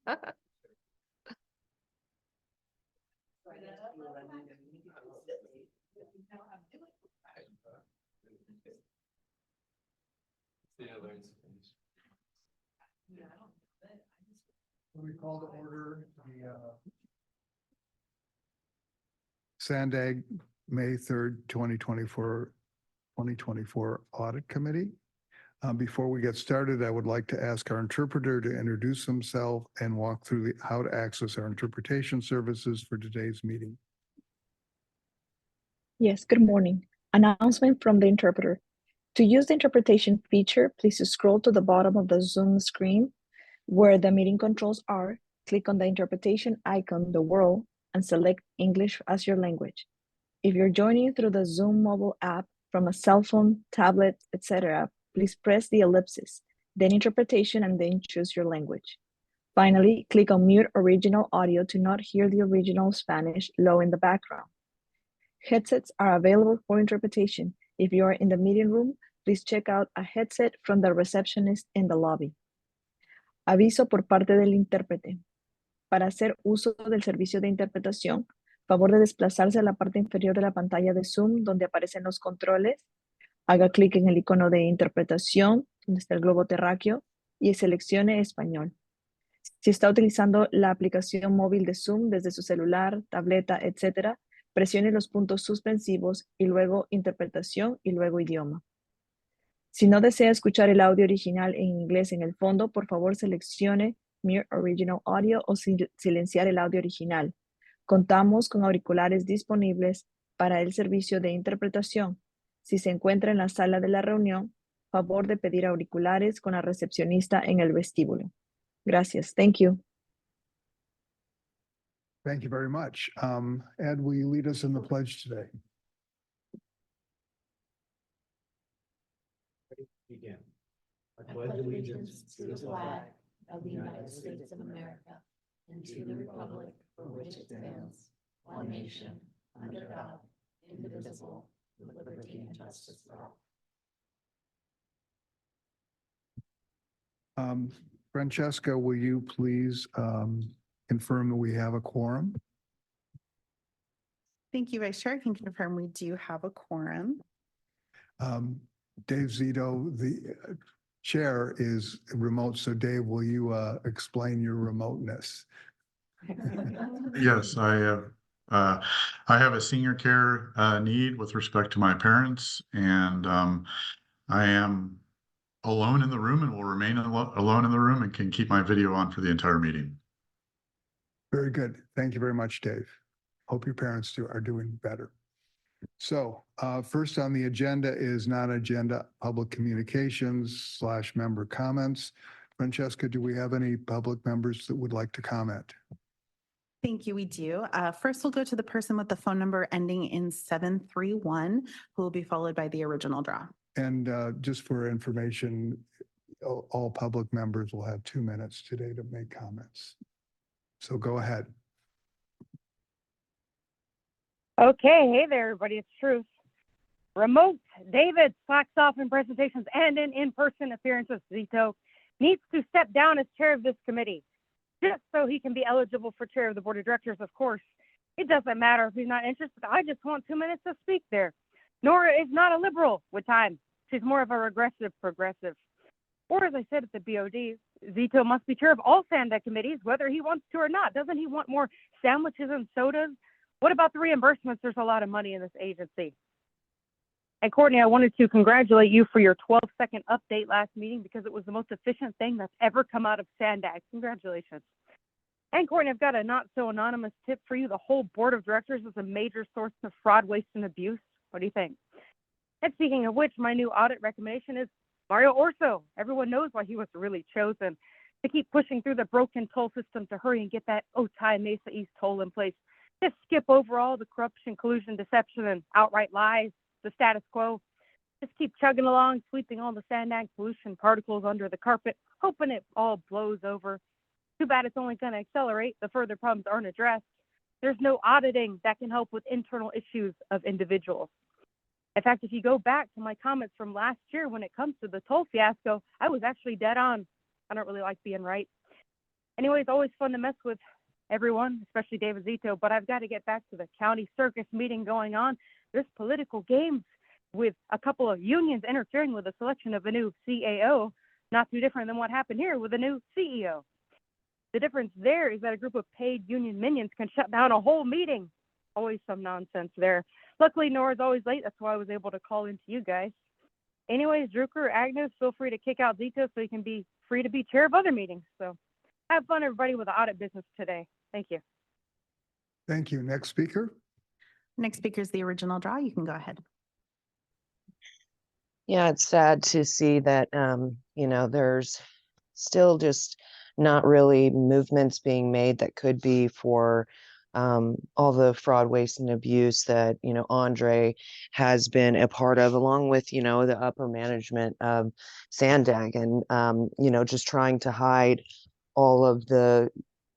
We call to order the SANDAG May 3rd, 2024 Audit Committee. Before we get started, I would like to ask our interpreter to introduce himself and walk through how to access our interpretation services for today's meeting. Yes, good morning. Announcement from the interpreter. To use the interpretation feature, please scroll to the bottom of the Zoom screen where the meeting controls are. Click on the interpretation icon, the world, and select English as your language. If you're joining through the Zoom mobile app from a cell phone, tablet, etc., please press the ellipsis, then interpretation, and then choose your language. Finally, click on mute original audio to not hear the original Spanish low in the background. Headsets are available for interpretation. If you are in the meeting room, please check out a headset from the receptionist in the lobby. Aviso por parte del intérprete. Para hacer uso del servicio de interpretación, favor de desplazarse a la parte inferior de la pantalla de Zoom donde aparecen los controles. Haga clic en el icono de interpretación, donde está el globo terráqueo, y seleccione español. Si está utilizando la aplicación móvil de Zoom desde su celular, tableta, etc., presione los puntos suspensivos y luego interpretación y luego idioma. Si no desea escuchar el audio original en inglés en el fondo, por favor seleccione Mute Original Audio o silenciar el audio original. Contamos con auriculares disponibles para el servicio de interpretación. Si se encuentra en la sala de la reunión, favor de pedir auriculares con la recepcionista en el vestíbulo. Gracias. Thank you. Thank you very much. Ed, will you lead us in the pledge today? Begin. I pledge allegiance to the flag of the United States of America and to the republic for which it stands, one nation, under God, indivisible, with liberty and justice for all. Francesca, will you please confirm that we have a quorum? Thank you, Vice Chair. I can confirm we do have a quorum. Dave Zito, the chair, is remote. So Dave, will you explain your remoteness? Yes, I have a senior care need with respect to my parents, and I am alone in the room and will remain alone in the room and can keep my video on for the entire meeting. Very good. Thank you very much, Dave. Hope your parents are doing better. So first on the agenda is non-agenda public communications / member comments. Francesca, do we have any public members that would like to comment? Thank you, we do. First, we'll go to the person with the phone number ending in 731, who will be followed by the original draw. And just for information, all public members will have 2 minutes today to make comments. So go ahead. Okay, hey there, everybody. It's Truth. Remote David slacks off in presentations and in-person appearances. Zito needs to step down as chair of this committee, just so he can be eligible for chair of the board of directors, of course. It doesn't matter if he's not interested. I just want 2 minutes to speak there. Nora is not a liberal with time. She's more of a regressive progressive. Or as I said at the BOD, Zito must be chair of all SANDAG committees, whether he wants to or not. Doesn't he want more sandwiches and sodas? What about the reimbursements? There's a lot of money in this agency. And Courtney, I wanted to congratulate you for your 12-second update last meeting because it was the most efficient thing that's ever come out of SANDAG. Congratulations. And Courtney, I've got a not so anonymous tip for you. The whole board of directors is a major source of fraud, waste, and abuse. What do you think? And speaking of which, my new audit recommendation is Mario Orso. Everyone knows why he was really chosen, to keep pushing through the broken toll system to hurry and get that Otay Mesa East toll in place. Just skip over all the corruption, collusion, deception, and outright lies, the status quo. Just keep chugging along, sweeping all the SANDAG pollution particles under the carpet, hoping it all blows over. Too bad it's only going to accelerate. The further problems aren't addressed. There's no auditing that can help with internal issues of individuals. In fact, if you go back to my comments from last year when it comes to the toll fiasco, I was actually dead on. I don't really like being right. Anyways, always fun to mess with everyone, especially David Zito, but I've got to get back to the county circus meeting going on. There's political games with a couple of unions interfering with the selection of a new CAO, not too different than what happened here with a new CEO. The difference there is that a group of paid union minions can shut down a whole meeting. Always some nonsense there. Luckily, Nora's always late. That's why I was able to call into you guys. Anyways, Drucker, Agnes, feel free to kick out Zito so he can be free to be chair of other meetings. So have fun, everybody, with the audit business today. Thank you. Thank you. Next speaker. Next speaker is the original draw. You can go ahead. Yeah, it's sad to see that, there's still just not really movements being made that could be for all the fraud, waste, and abuse that, Andre has been a part of, along with, the upper management of SANDAG and, just trying to hide all of the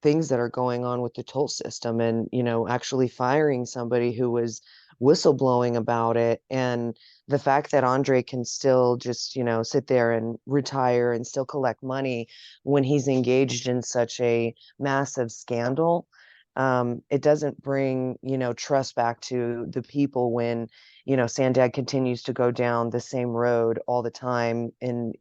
things that are going on with the toll system and, actually firing somebody who was whistleblowing about it. And the fact that Andre can still just, sit there and retire and still collect money when he's engaged in such a massive scandal, it doesn't bring, trust back to the people when, SANDAG continues to go down the same road all the time and,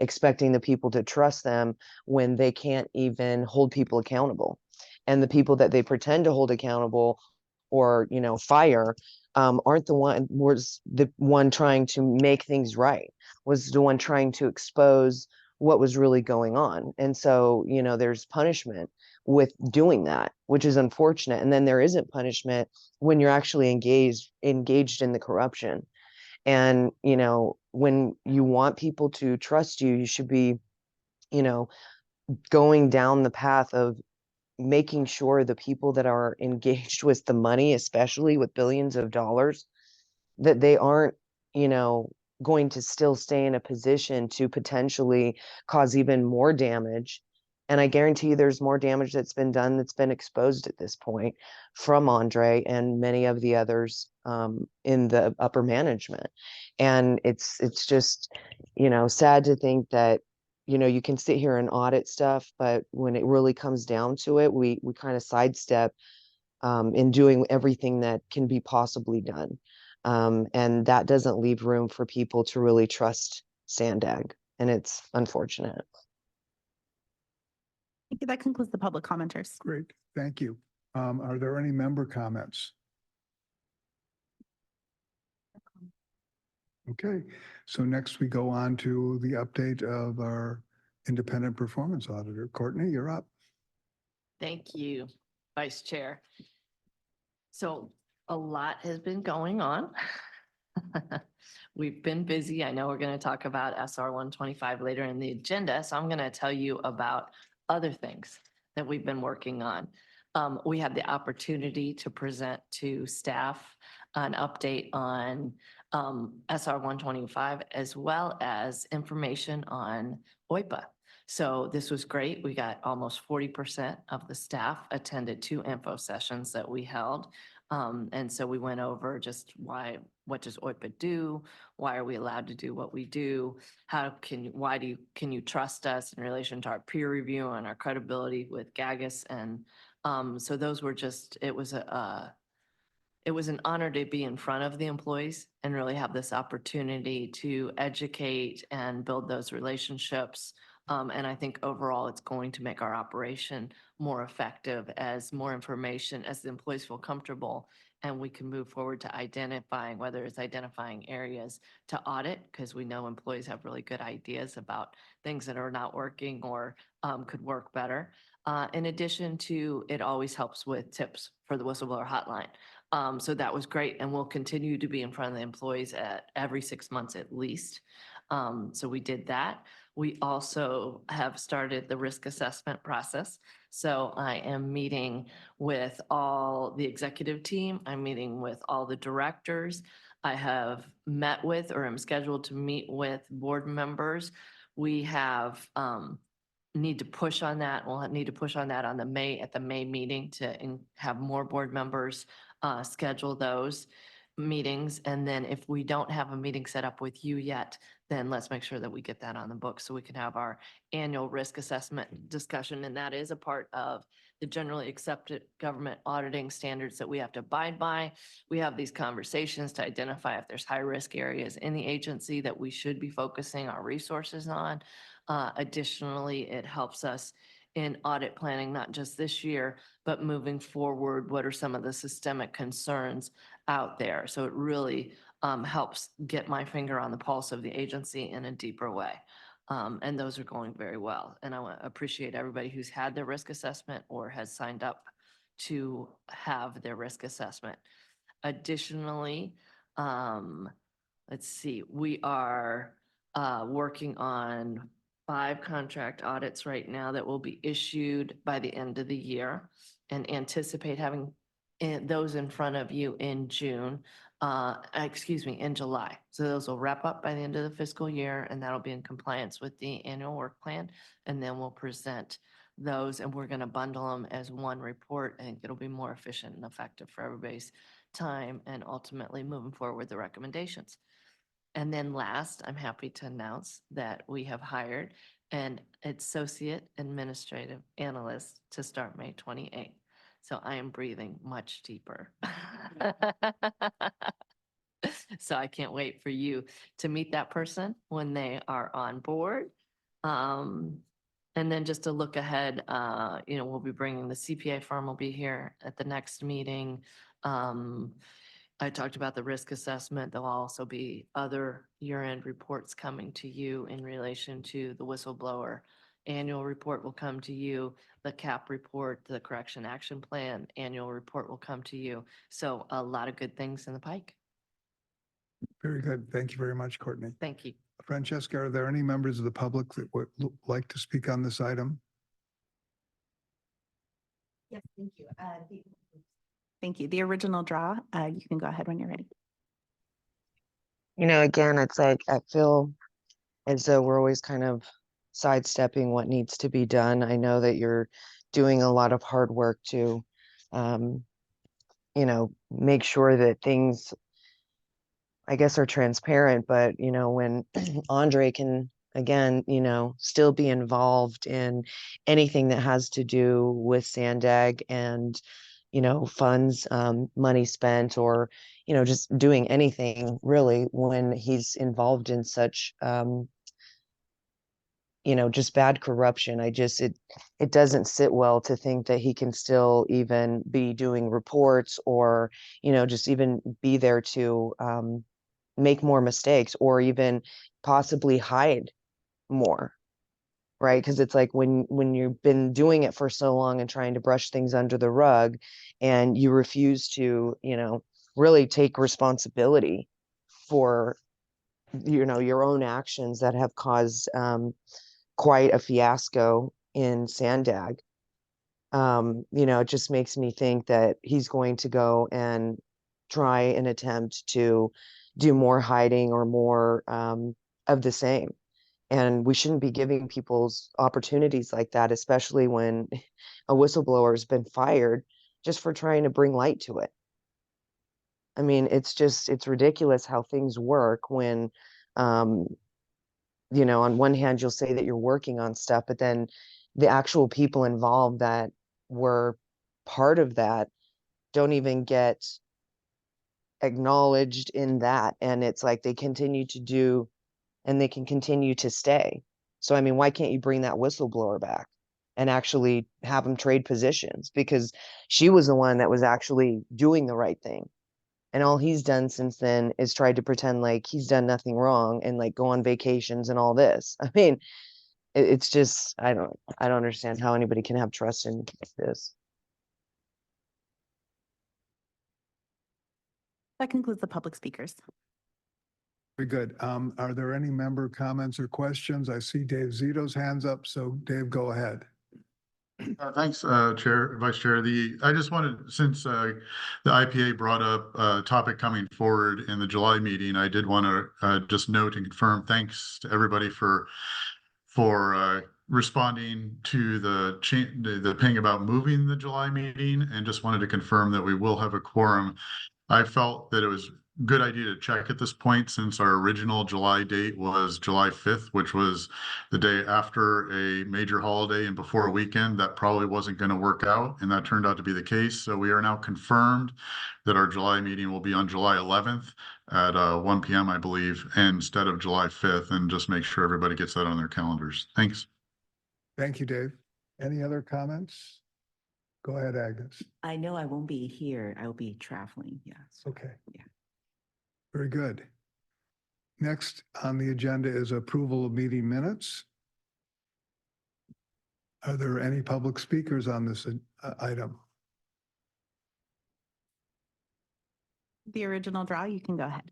expecting the people to trust them when they can't even hold people accountable. And the people that they pretend to hold accountable or, fire, aren't the one trying to make things right, was the one trying to expose what was really going on. And so, there's punishment with doing that, which is unfortunate. And then there isn't punishment when you're actually engaged in the corruption. And, when you want people to trust you, you should be, going down the path of making sure the people that are engaged with the money, especially with billions of dollars, that they aren't, going to still stay in a position to potentially cause even more damage. And I guarantee you there's more damage that's been done, that's been exposed at this point from Andre and many of the others in the upper management. And it's just, sad to think that, you can sit here and audit stuff, but when it really comes down to it, we kind of sidestep in doing everything that can be possibly done. And that doesn't leave room for people to really trust SANDAG. And it's unfortunate. Thank you. That concludes the public commenters. Great. Thank you. Are there any member comments? Okay, so next we go on to the update of our independent performance auditor. Courtney, you're up. Thank you, Vice Chair. So a lot has been going on. We've been busy. I know we're going to talk about SR 125 later in the agenda, so I'm going to tell you about other things that we've been working on. We had the opportunity to present to staff an update on SR 125 as well as information on OIPA. So this was great. We got almost 40% of the staff attended 2 info sessions that we held. And so we went over just what does OIPA do? Why are we allowed to do what we do? Can you trust us in relation to our peer review and our credibility with GAGAS? And so those were just, it was an honor to be in front of the employees and really have this opportunity to educate and build those relationships. And I think overall it's going to make our operation more effective as more information, as the employees feel comfortable, and we can move forward to identifying, whether it's identifying areas to audit, because we know employees have really good ideas about things that are not working or could work better. In addition to, it always helps with tips for the whistleblower hotline. So that was great, and we'll continue to be in front of the employees at every 6 months at least. So we did that. We also have started the risk assessment process. So I am meeting with all the executive team. I'm meeting with all the directors. I have met with or am scheduled to meet with board members. We have need to push on that. We'll need to push on that on at the May meeting to have more board members schedule those. meetings. And then if we don't have a meeting set up with you yet, then let's make sure that we get that on the book so we can have our annual risk assessment discussion. And that is a part of the generally accepted government auditing standards that we have to abide by. We have these conversations to identify if there's high risk areas in the agency that we should be focusing our resources on. Additionally, it helps us in audit planning, not just this year, but moving forward, what are some of the systemic concerns out there? So it really helps get my finger on the pulse of the agency in a deeper way. And those are going very well. And I want to appreciate everybody who's had their risk assessment or has signed up to have their risk assessment. Additionally, let's see, we are working on 5 contract audits right now that will be issued by the end of the year, and anticipate having those in front of you in June, in July. So those will wrap up by the end of the fiscal year, and that'll be in compliance with the annual work plan. And then we'll present those, and we're going to bundle them as one report. I think it'll be more efficient and effective for everybody's time, and ultimately moving forward with the recommendations. And then last, I'm happy to announce that we have hired an associate administrative analyst to start May 28th. So I am breathing much deeper. So I can't wait for you to meet that person when they are on board. And then just to look ahead, we'll be bringing the CPA firm will be here at the next meeting. I talked about the risk assessment. There'll also be other year-end reports coming to you in relation to the whistleblower. Annual report will come to you. The CAP report, the correction action plan, annual report will come to you. So a lot of good things in the pike. Very good. Thank you very much, Courtney. Thank you. Francesca, are there any members of the public that would like to speak on this item? Yes, thank you. Thank you. The original draw, you can go ahead when you're ready. Again, it's like I feel as though we're always kind of sidestepping what needs to be done. I know that you're doing a lot of hard work to, make sure that things, I guess, are transparent, but, when Andre can, again, still be involved in anything that has to do with SANDAG and, funds, money spent, or, just doing anything really when he's involved in such, just bad corruption. It doesn't sit well to think that he can still even be doing reports or, just even be there to make more mistakes or even possibly hide more. Right. Because it's like when you've been doing it for so long and trying to brush things under the rug and you refuse to, really take responsibility for, your own actions that have caused quite a fiasco in SANDAG. It just makes me think that he's going to go and try and attempt to do more hiding or more of the same. And we shouldn't be giving people's opportunities like that, especially when a whistleblower has been fired just for trying to bring light to it. I mean, it's ridiculous how things work when, on one hand, you'll say that you're working on stuff, but then the actual people involved that were part of that don't even get acknowledged in that. And it's like they continue to do and they can continue to stay. So, I mean, why can't you bring that whistleblower back and actually have them trade positions? Because she was the one that was actually doing the right thing. And all he's done since then is tried to pretend like he's done nothing wrong and like go on vacations and all this. I mean, it's just, I don't understand how anybody can have trust in this. That concludes the public speakers. Very good. Are there any member comments or questions? I see Dave Zito's hands up. So Dave, go ahead. Thanks, Chair, Vice Chair. I just wanted, since the IPA brought up a topic coming forward in the July meeting, I did want to just note and confirm thanks to everybody for responding to the ping about moving the July meeting, and just wanted to confirm that we will have a quorum. I felt that it was good idea to check at this point, since our original July date was July 5th, which was the day after a major holiday and before a weekend. That probably wasn't going to work out, and that turned out to be the case. So we are now confirmed that our July meeting will be on July 11th at 1 p.m., I believe, instead of July 5th, and just make sure everybody gets that on their calendars. Thanks. Thank you, Dave. Any other comments? Go ahead, Agnes. I know I won't be here. I'll be traveling. Yes. Okay. Yeah. Very good. Next on the agenda is approval of meeting minutes. Are there any public speakers on this item? The original draw, you can go ahead.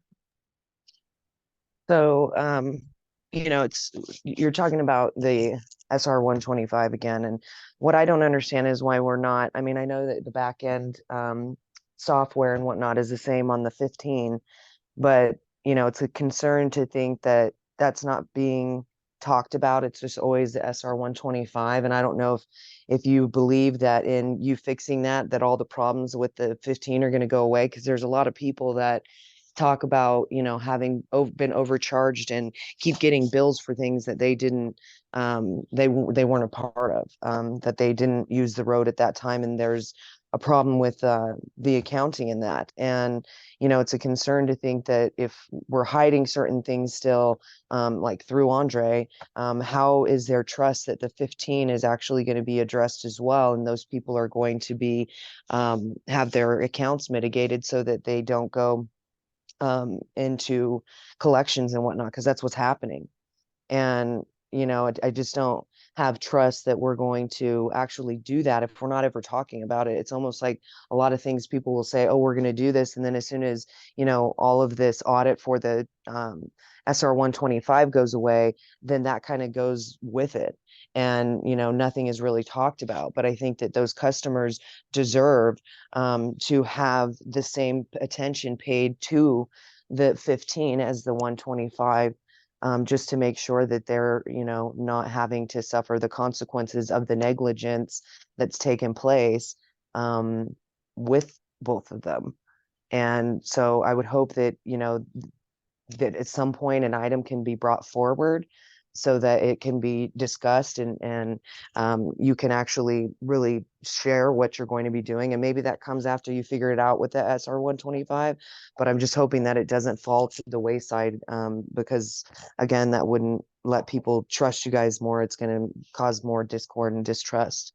So, you know, you're talking about the SR 125 again, and what I don't understand is why we're not, I mean, I know that the back end software and whatnot is the same on the 15, but, you know, it's a concern to think that that's not being talked about. It's just always the SR 125. And I don't know if you believe that in you fixing that all the problems with the 15 are going to go away, because there's a lot of people that talk about, you know, having been overcharged and keep getting bills for things that they didn't, they weren't a part of, that they didn't use the road at that time. And there's a problem with the accounting in that. And, you know, it's a concern to think that if we're hiding certain things still, like through Andre, how is there trust that the 15 is actually going to be addressed as well? And those people are going to be, have their accounts mitigated so that they don't go into collections and whatnot, because that's what's happening. And, you know, I just don't have trust that we're going to actually do that if we're not ever talking about it. It's almost like a lot of things people will say, oh, we're going to do this. And then as soon as, you know, all of this audit for the SR 125 goes away, then that kind of goes with it. And, you know, nothing is really talked about. But I think that those customers deserve to have the same attention paid to the 15 as the 125. Just to make sure that they're, you know, not having to suffer the consequences of the negligence that's taken place with both of them. And so I would hope that, you know, that at some point an item can be brought forward so that it can be discussed and you can actually really share what you're going to be doing. And maybe that comes after you figure it out with the SR 125, but I'm just hoping that it doesn't fall to the wayside because again, that wouldn't let people trust you guys more. It's going to cause more discord and distrust.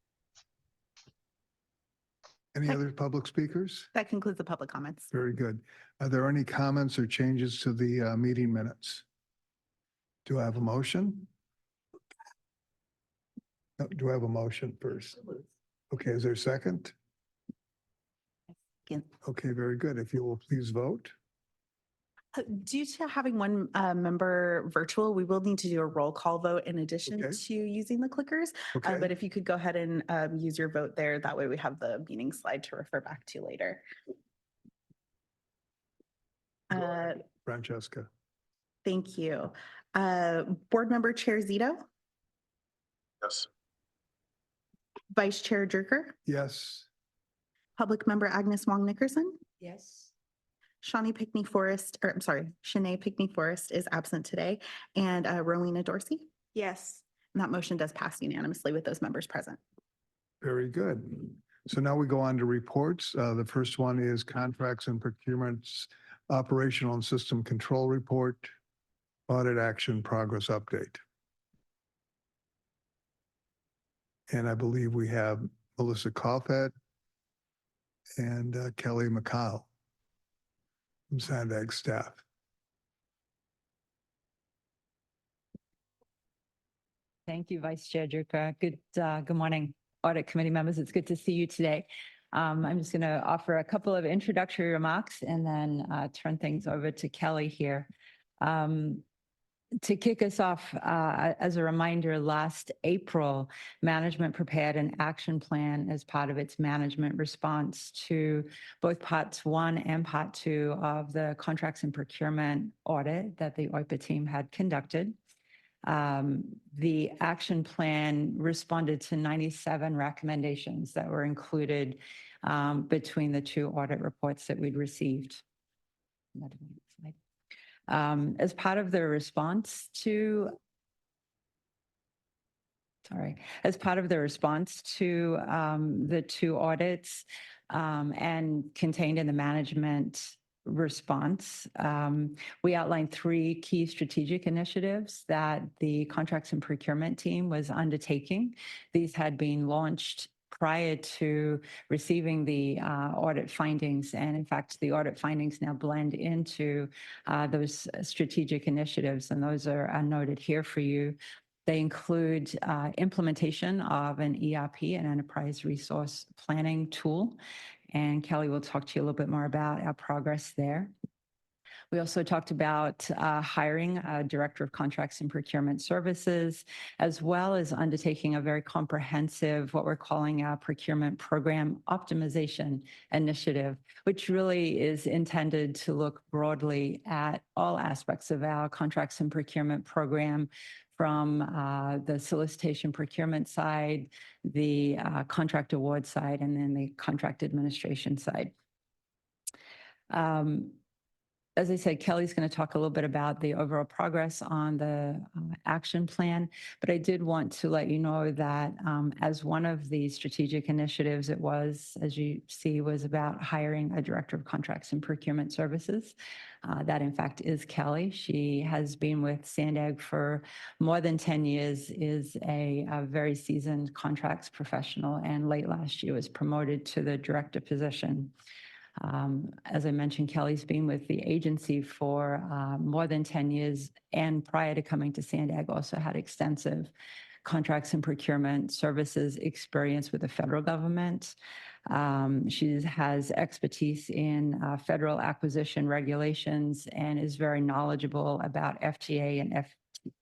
Any other public speakers? That concludes the public comments. Very good. Are there any comments or changes to the meeting minutes? Do I have a motion? No, do I have a motion first? Okay, is there a second? Again. Okay, very good. If you will please vote. Due to having one member virtual, we will need to do a roll call vote in addition Okay. to using the clickers. Okay, But if you could go ahead and use your vote there, that way we have the meeting slide to refer back to later. Francesca. Thank you. Board Member Chair Zito, Yes. Vice Chair Jerker, Yes. Public Member Agnes Wong Nickerson, Yes. Shanae Pickney Forrest, or I'm sorry, Shanae Pickney Forrest is absent today, and Rowena Dorsey. Yes. And that motion does pass unanimously with those members present. Very good. So now we go on to reports. The first one is contracts and procurements, operational and system control report, audit action progress update. And I believe we have Melissa Coffett and Kelly McCall from SANDAG staff. Thank you, Vice Chair Jerker. Good morning, Audit Committee members. It's good to see you today. I'm just going to offer a couple of introductory remarks and then turn things over to Kelly here. To kick us off, as a reminder, last April, management prepared an action plan as part of its management response to both parts 1 and part 2 of the contracts and procurement audit that the OIPA team had conducted. The action plan responded to 97 recommendations that were included between the 2 audit reports that we'd received. As part of the response to as part of the response to the two audits and contained in the management response, we outlined 3 key strategic initiatives that the contracts and procurement team was undertaking. These had been launched prior to receiving the audit findings. And in fact, the audit findings now blend into those strategic initiatives, and those are noted here for you. They include implementation of an ERP, an enterprise resource planning tool. And Kelly will talk to you a little bit more about our progress there. We also talked about hiring a director of contracts and procurement services, as well as undertaking a very comprehensive, what we're calling a procurement program optimization initiative, which really is intended to look broadly at all aspects of our contracts and procurement program, from the solicitation procurement side, the contract award side, and then the contract administration side. As I said, Kelly's going to talk a little bit about the overall progress on the action plan, but I did want to let you know that as one of the strategic initiatives, it was, as you see, was about hiring a director of contracts and procurement services. That, in fact, is Kelly. She has been with SANDAG for more than 10 years, is a very seasoned contracts professional, and late last year was promoted to the director position. As I mentioned, Kelly's been with the agency for more than 10 years, and prior to coming to SANDAG also had extensive contracts and procurement services experience with the federal government. She has expertise in federal acquisition regulations and is very knowledgeable about FTA and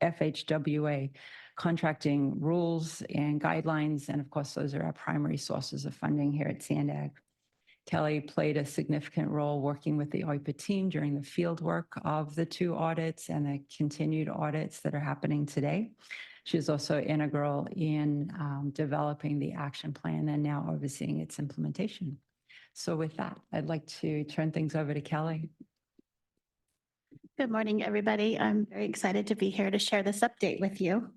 FHWA contracting rules and guidelines. And of course, those are our primary sources of funding here at SANDAG. Kelly played a significant role working with the OIPA team during the field work of the 2 audits and the continued audits that are happening today. She's also integral in developing the action plan and now overseeing its implementation. So with that, I'd like to turn things over to Kelly. Good morning, everybody. I'm very excited to be here to share this update with you.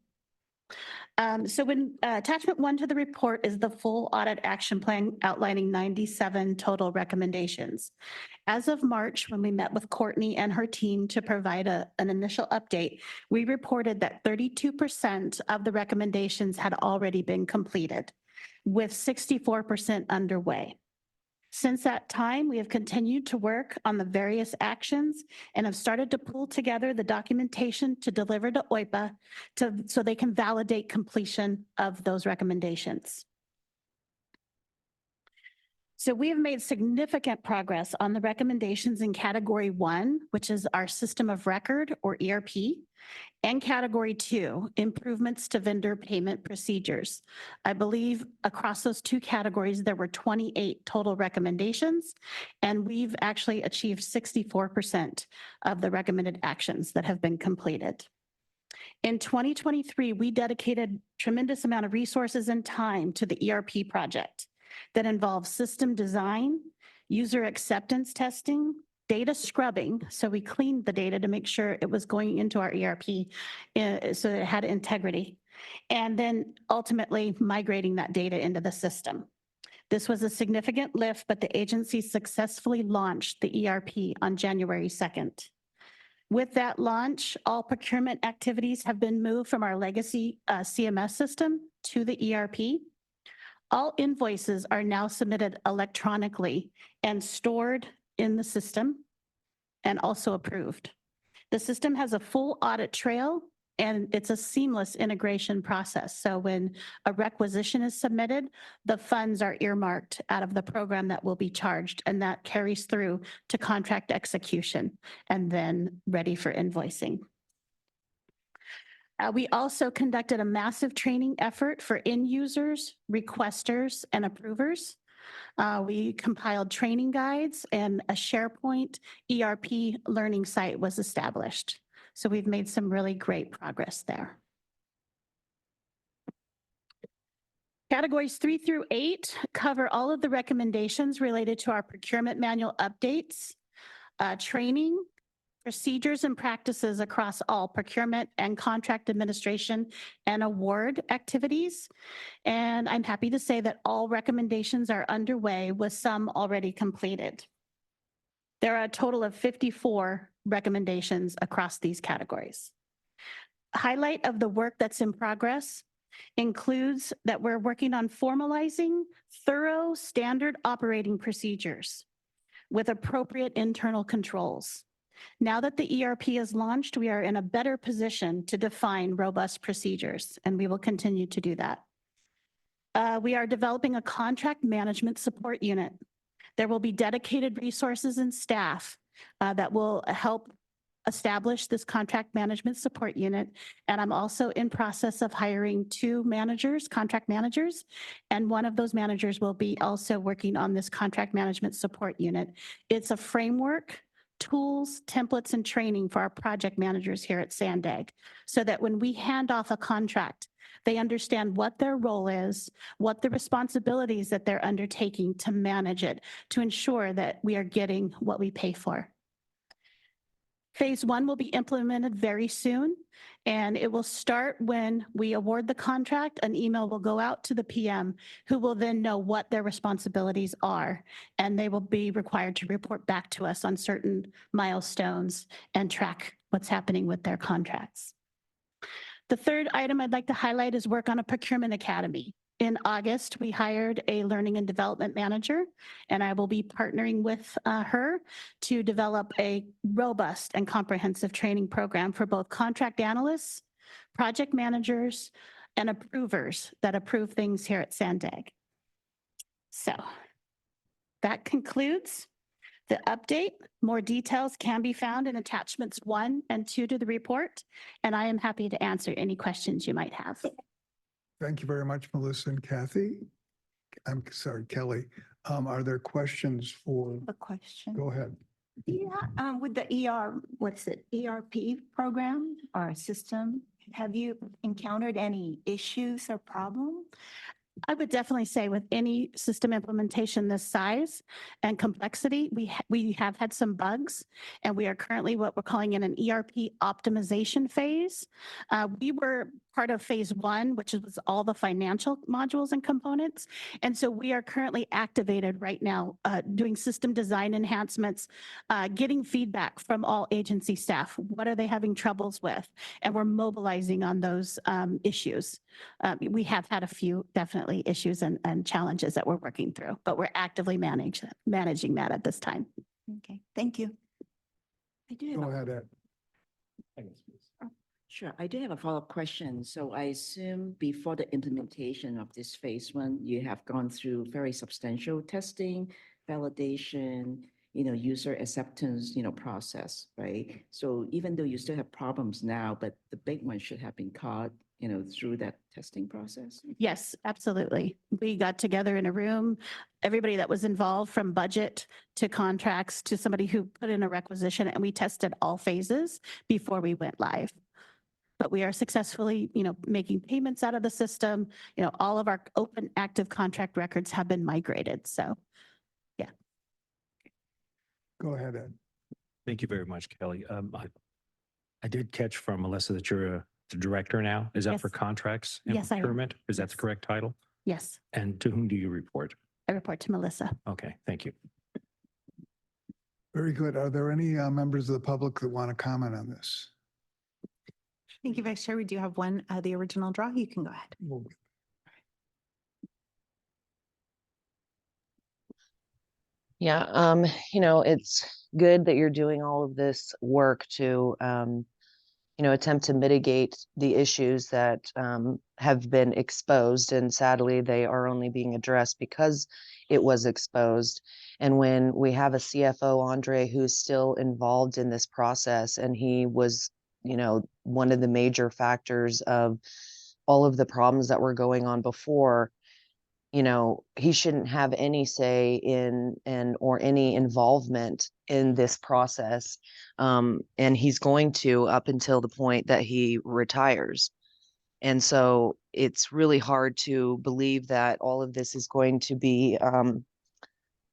So when attachment 1 to the report is the full audit action plan outlining 97 total recommendations. As of March, when we met with Courtney and her team to provide an initial update, we reported that 32% of the recommendations had already been completed, with 64% underway. Since that time, we have continued to work on the various actions and have started to pull together the documentation to deliver to OIPA so they can validate completion of those recommendations. So we have made significant progress on the recommendations in category 1, which is our system of record or ERP, and category 2, improvements to vendor payment procedures. I believe across those 2 categories, there were 28 total recommendations, and we've actually achieved 64% of the recommended actions that have been completed. In 2023, we dedicated tremendous amount of resources and time to the ERP project that involves system design, user acceptance testing, data scrubbing. So we cleaned the data to make sure it was going into our ERP so it had integrity, and then ultimately migrating that data into the system. This was a significant lift, but the agency successfully launched the ERP on January 2nd. With that launch, all procurement activities have been moved from our legacy CMS system to the ERP. All invoices are now submitted electronically and stored in the system and also approved. The system has a full audit trail and it's a seamless integration process. So when a requisition is submitted, the funds are earmarked out of the program that will be charged, and that carries through to contract execution and then ready for invoicing. We also conducted a massive training effort for end users, requesters, and approvers. We compiled training guides, and a SharePoint ERP learning site was established. So we've made some really great progress there. Categories 3 through 8 cover all of the recommendations related to our procurement manual updates. training, procedures and practices across all procurement and contract administration and award activities. And I'm happy to say that all recommendations are underway with some already completed. There are a total of 54 recommendations across these categories. Highlight of the work that's in progress includes that we're working on formalizing thorough standard operating procedures with appropriate internal controls. Now that the ERP is launched, we are in a better position to define robust procedures, and we will continue to do that. We are developing a contract management support unit. There will be dedicated resources and staff that will help establish this contract management support unit. And I'm also in process of hiring 2 managers, contract managers, and one of those managers will be also working on this contract management support unit. It's a framework, tools, templates, and training for our project managers here at SANDAG, so that when we hand off a contract, they understand what their role is, what the responsibilities that they're undertaking to manage it, to ensure that we are getting what we pay for. Phase 1 will be implemented very soon, and it will start when we award the contract. An email will go out to the PM, who will then know what their responsibilities are, and they will be required to report back to us on certain milestones and track what's happening with their contracts. The third item I'd like to highlight is work on a procurement academy. In August, we hired a learning and development manager, and I will be partnering with her to develop a robust and comprehensive training program for both contract analysts, project managers, and approvers that approve things here at SANDAG. So that concludes the update. More details can be found in attachments 1 and 2 to the report, and I am happy to answer any questions you might have. Thank you very much, Melissa and Kathy. I'm sorry, Kelly. Are there questions for, A question. go ahead. Yeah, with the ERP program or system, have you encountered any issues or problems? I would definitely say with any system implementation this size and complexity, we have had some bugs, and we are currently what we're calling in an ERP optimization phase. We were part of phase 1, which was all the financial modules and components. And so we are currently activated right now, doing system design enhancements, getting feedback from all agency staff. What are they having troubles with? And we're mobilizing on those issues. We have had a few definitely issues and challenges that we're working through, but we're actively managing that at this time. Okay, thank you. I do have Go a- ahead, Ed. Sure, I do have a follow-up question. So I assume before the implementation of this phase 1, you have gone through very substantial testing, validation, user acceptance, process, right? So even though you still have problems now, but the big one should have been caught, through that testing process? Yes, absolutely. We got together in a room, everybody that was involved, from budget to contracts to somebody who put in a requisition, and we tested all phases before we went live. But we are successfully, making payments out of the system. All of our open active contract records have been migrated. So, yeah. Go ahead, Ed. Thank you very much, Kelly. I did catch from Melissa that you're the director now. Is that Yes. for contracts and Yes, I am. procurement? Is that the Yes. correct title? Yes, And to whom do you report? I report to Melissa. Okay, thank you. Very good. Are there any members of the public that want to comment on this? Thank you, Vice Chair. We do have one, the original draw. You can go ahead. Well, Yeah, it's good that you're doing all of this work to, attempt to mitigate the issues that have been exposed. And sadly, they are only being addressed because it was exposed. And when we have a CFO, Andre, who's still involved in this process, and he was, one of the major factors of all of the problems that were going on before, he shouldn't have any say in or any involvement in this process. And he's going to up until the point that he retires. And so it's really hard to believe that all of this is going to be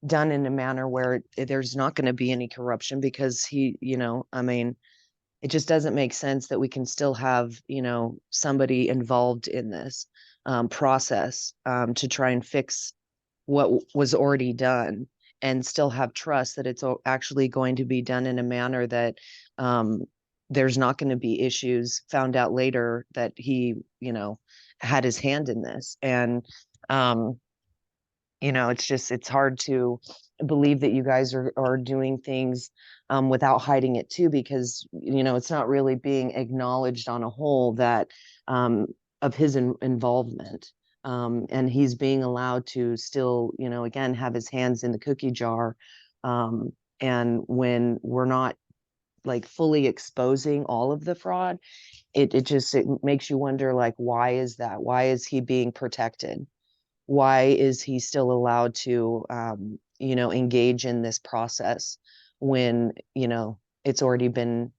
done in a manner where there's not going to be any corruption because he, I mean, it just doesn't make sense that we can still have, somebody involved in this process to try and fix what was already done and still have trust that it's actually going to be done in a manner that there's not going to be issues found out later that he, had his hand in this. And, it's hard to believe that you guys are doing things without hiding it too, because, it's not really being acknowledged on a whole that of his involvement. And he's being allowed to still, again, have his hands in the cookie jar. And when we're not like fully exposing all of the fraud, it makes you wonder, like, why is that? Why is he being protected? Why is he still allowed to, engage in this process when, it's already been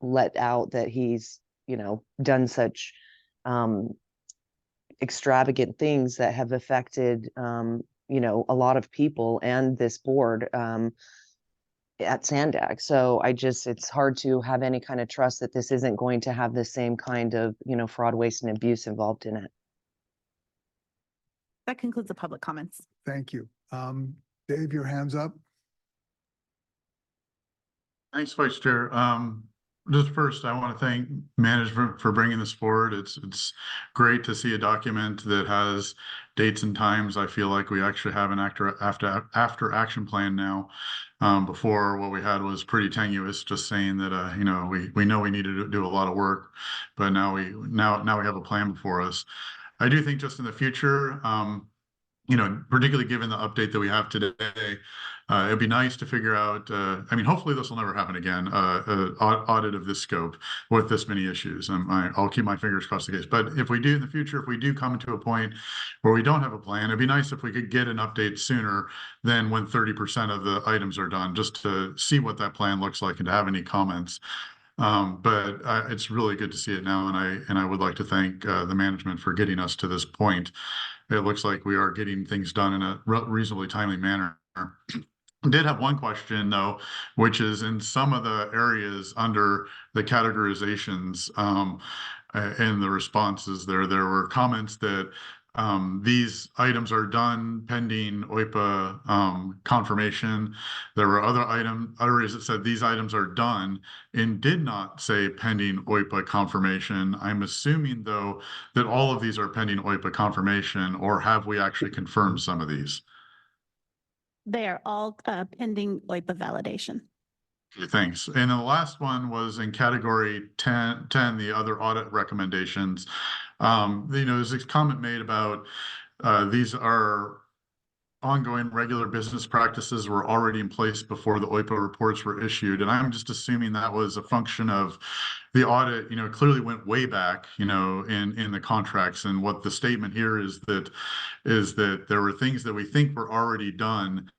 let out that he's, done such extravagant things that have affected, a lot of people and this board at SANDAG. So it's hard to have any kind of trust that this isn't going to have the same kind of, fraud, waste, and abuse involved in it. That concludes the public comments. Thank you. Dave, your hand's up. Thanks, Vice Chair. Just first, I want to thank management for bringing this forward. It's great to see a document that has dates and times. I feel like we actually have an after action plan now. Before, what we had was pretty tenuous, just saying that we know we needed to do a lot of work, but now we have a plan before us. I do think just in the future, particularly given the update that we have today, it'd be nice to figure out, hopefully this will never happen again, audit of this scope with this many issues. I'll keep my fingers crossed the case. But if we do in the future, if we do come to a point where we don't have a plan, it'd be nice if we could get an update sooner than when 30% of the items are done, just to see what that plan looks like and to have any comments. But it's really good to see it now, and I would like to thank the management for getting us to this point. It looks like we are getting things done in a reasonably timely manner. I did have one question, though, which is in some of the areas under the categorizations and the responses there were comments that these items are done pending OIPA confirmation. There were other areas that said these items are done and did not say pending OIPA confirmation. I'm assuming, though, that all of these are pending OIPA confirmation, or have we actually confirmed some of these? They are all pending OIPA validation. Okay, thanks. And then the last one was in category 10, the other audit recommendations. There's this comment made about these are ongoing regular business practices were already in place before the OIPA reports were issued. And I'm just assuming that was a function of the audit, clearly went way back, in the contracts. And what the statement here is that there were things that we think were already done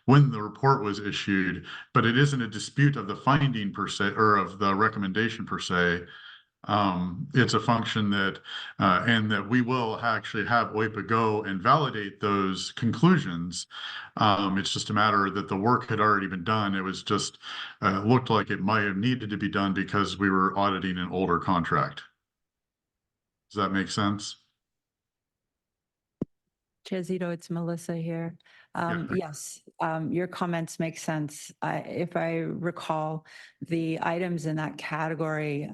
when the report was issued, but it isn't a dispute of the finding per se, or of the recommendation per se. It's a function that, and that we will actually have OIPA go and validate those conclusions. It's just a matter that the work had already been done. It was just looked like it might have needed to be done because we were auditing an older contract. Does that make sense? Chair Zito, it's Melissa here. Yes, your comments make sense. If I recall, the items in that category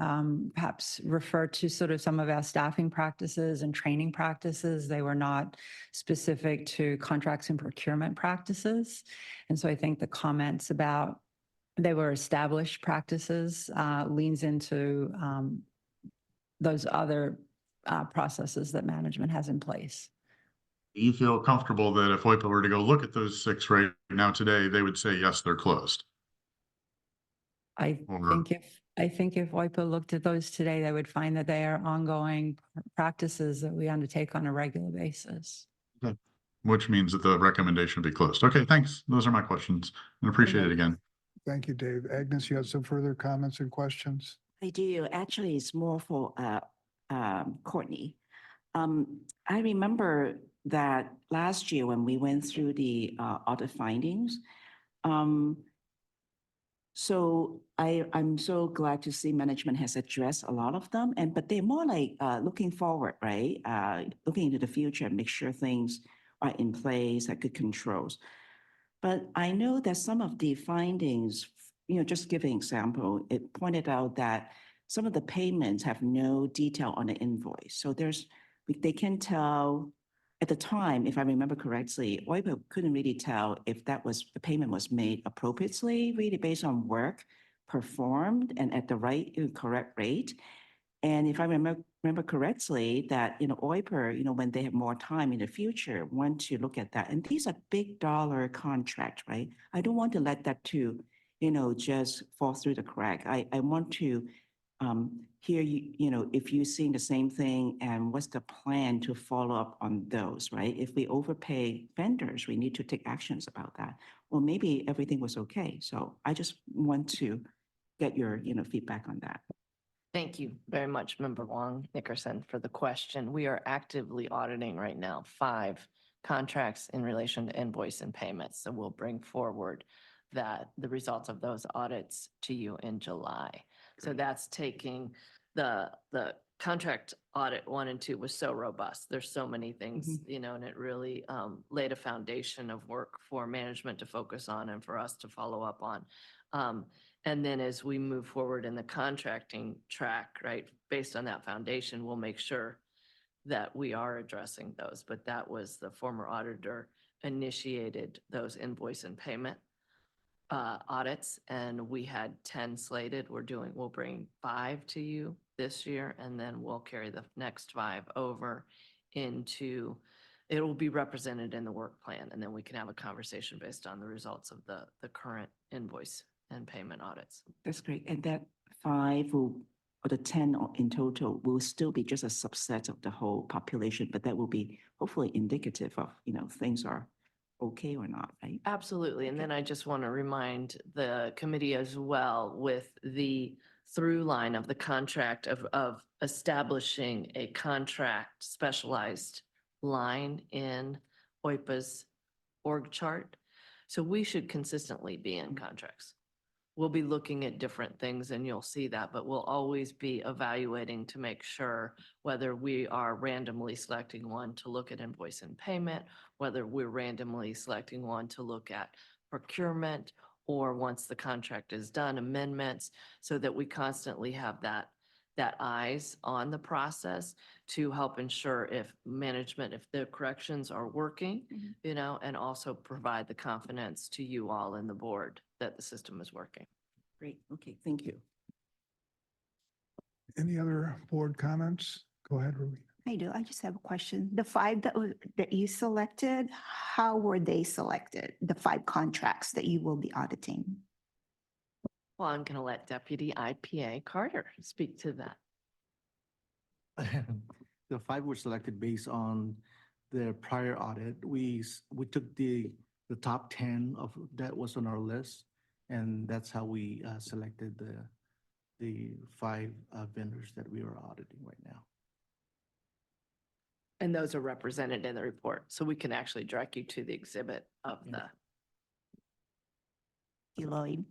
perhaps refer to sort of some of our staffing practices and training practices. They were not specific to contracts and procurement practices. And so I think the comments about they were established practices leans into those other processes that management has in place. You feel comfortable that if OIPA were to go look at those 6 right now today, they would say, yes, they're closed? I think if OIPA looked at those today, they would find that they are ongoing practices that we undertake on a regular basis. Okay. Which means that the recommendation would be closed. Okay, thanks. Those are my questions, and appreciate it again. Thank you, Dave. Agnes, you have some further comments and questions? I do. Actually, it's more for Courtney. I remember that last year when we went through the audit findings. So I'm so glad to see management has addressed a lot of them, but they're more like looking forward, right? Looking into the future and make sure things are in place, like good controls. But I know that some of the findings, just give an example, it pointed out that some of the payments have no detail on the invoice. So they can tell at the time, if I remember correctly, OIPA couldn't really tell if the payment was made appropriately, really based on work performed and at the correct rate. And if I remember correctly, that, OIPA, when they have more time in the future, want to look at that. And these are big dollar contracts, right? I don't want to let that just fall through the crack. I want to hear if you're seeing the same thing and what's the plan to follow up on those, right? If we overpay vendors, we need to take actions about that. Or maybe everything was okay. So I just want to get your, feedback on that. Thank you very much, Member Wong Nickerson, for the question. We are actively auditing right now 5 contracts in relation to invoice and payments. So we'll bring forward the results of those audits to you in July. So that's taking the contract audit 1 and 2 was so robust. There's so many things, and it really laid a foundation of work for management to focus on and for us to follow up on. And then as we move forward in the contracting track, right, based on that foundation, we'll make sure that we are addressing those. But that was the former auditor initiated those invoice and payment audits, and we had 10 slated. We'll bring 5 to you this year, and then we'll carry the next 5 over into, it will be represented in the work plan, and then we can have a conversation based on the results of the current invoice and payment audits. That's great. And that 5 or the 10 in total will still be just a subset of the whole population, but that will be hopefully indicative of, things are okay or not, right? Absolutely. And then I just want to remind the committee as well with the through line of the contract of establishing a contract specialized line in OIPA's org chart. So we should consistently be in contracts. We'll be looking at different things and you'll see that, but we'll always be evaluating to make sure whether we are randomly selecting one to look at invoice and payment, whether we're randomly selecting one to look at procurement, or once the contract is done, amendments, so that we constantly have that eyes on the process to help ensure if the corrections are working, and also provide the confidence to you all in the board that the system is working. Great. Okay. Thank you. Any other board comments? Go ahead, Ruby. I do. I just have a question. The 5 that you selected, how were they selected? The 5 contracts that you will be auditing? Well, I'm going to let Deputy IPA Carter speak to that. The 5 were selected based on their prior audit. We took the top 10 of that was on our list, and that's how we selected the 5 vendors that we are auditing right now. And those are represented in the report, so we can actually direct you to the exhibit of the. Lloyd.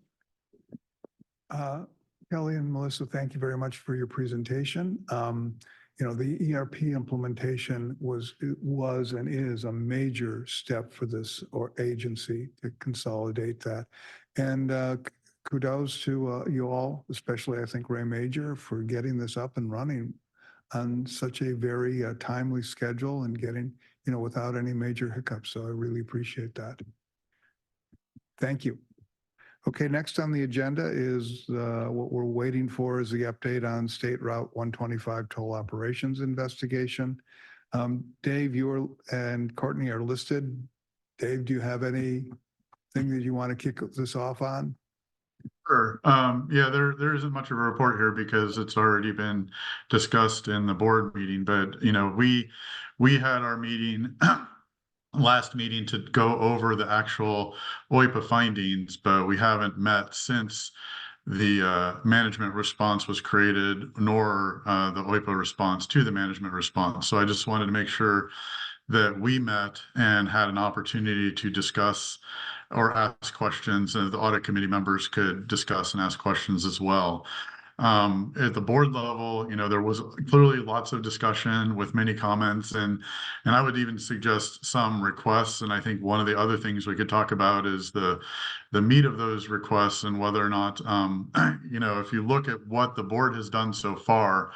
Kelly and Melissa, thank you very much for your presentation. The ERP implementation was and is a major step for this agency to consolidate that. And kudos to you all, especially I think Ray Major, for getting this up and running on such a very timely schedule and getting, without any major hiccups. So I really appreciate that. Thank you. Okay, next on the agenda is what we're waiting for is the update on State Route 125 toll operations investigation. Dave, you and Courtney are listed. Dave, do you have anything that you want to kick this off on? Sure. Yeah, there isn't much of a report here because it's already been discussed in the board meeting, but we had our meeting last meeting to go over the actual OIPA findings, but we haven't met since management response was created, nor the OIPA response to the management response. So I just wanted to make sure that we met and had an opportunity to discuss or ask questions, and the audit committee members could discuss and ask questions as well. At the board level, there was clearly lots of discussion with many comments, and I would even suggest some requests. And I think one of the other things we could talk about is the meat of those requests and whether or not, if you look at what the board has done so far,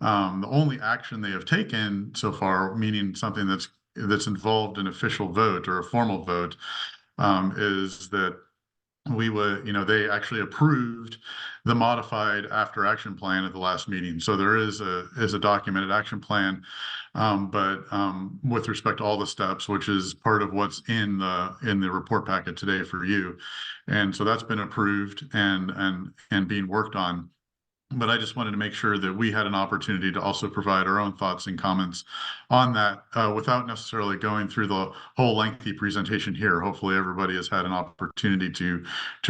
the only action they have taken so far, meaning something that's involved an official vote or a formal vote, is that they actually approved the modified after action plan at the last meeting. So there is a documented action plan, but with respect to all the steps, which is part of what's in the report packet today for you. And so that's been approved and being worked on. But I just wanted to make sure that we had an opportunity to also provide our own thoughts and comments on that without necessarily going through the whole lengthy presentation here. Hopefully everybody has had an opportunity to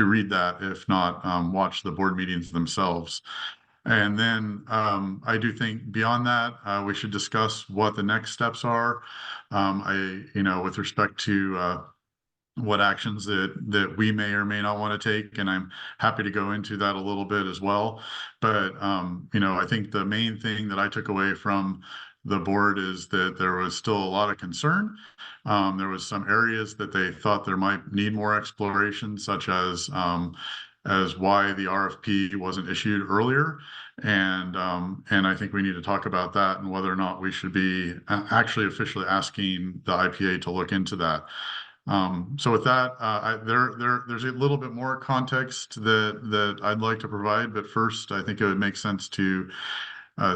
read that, if not watch the board meetings themselves. And then I do think beyond that, we should discuss what the next steps are. With respect to what actions that we may or may not want to take, and I'm happy to go into that a little bit as well. But I think the main thing that I took away from the board is that there was still a lot of concern. There was some areas that they thought there might need more exploration, such as why the RFP wasn't issued earlier. And I think we need to talk about that and whether or not we should be actually officially asking the IPA to look into that. So with that, there's a little bit more context that I'd like to provide, but first I think it would make sense to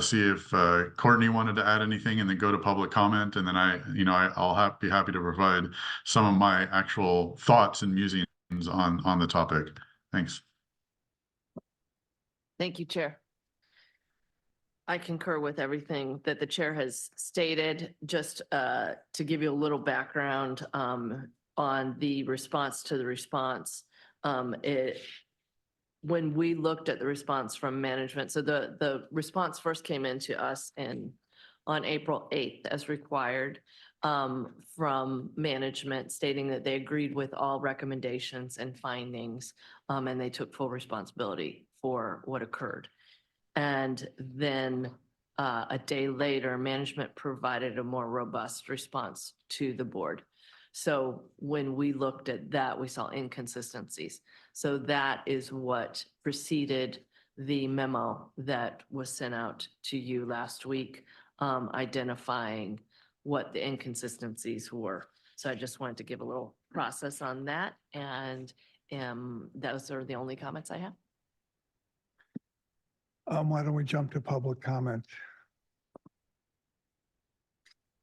see if Courtney wanted to add anything and then go to public comment, and then I'll be happy to provide some of my actual thoughts and musings on the topic. Thanks. Thank you, Chair. I concur with everything that the chair has stated. Just to give you a little background on the response to the response, when we looked at the response from management, so the response first came into us on April 8th as required from management, stating that they agreed with all recommendations and findings, and they took full responsibility for what occurred. And then a day later, management provided a more robust response to the board. So when we looked at that, we saw inconsistencies. So that is what preceded the memo that was sent out to you last week, identifying what the inconsistencies were. So I just wanted to give a little process on that. And those are the only comments I have. Why don't we jump to public comment?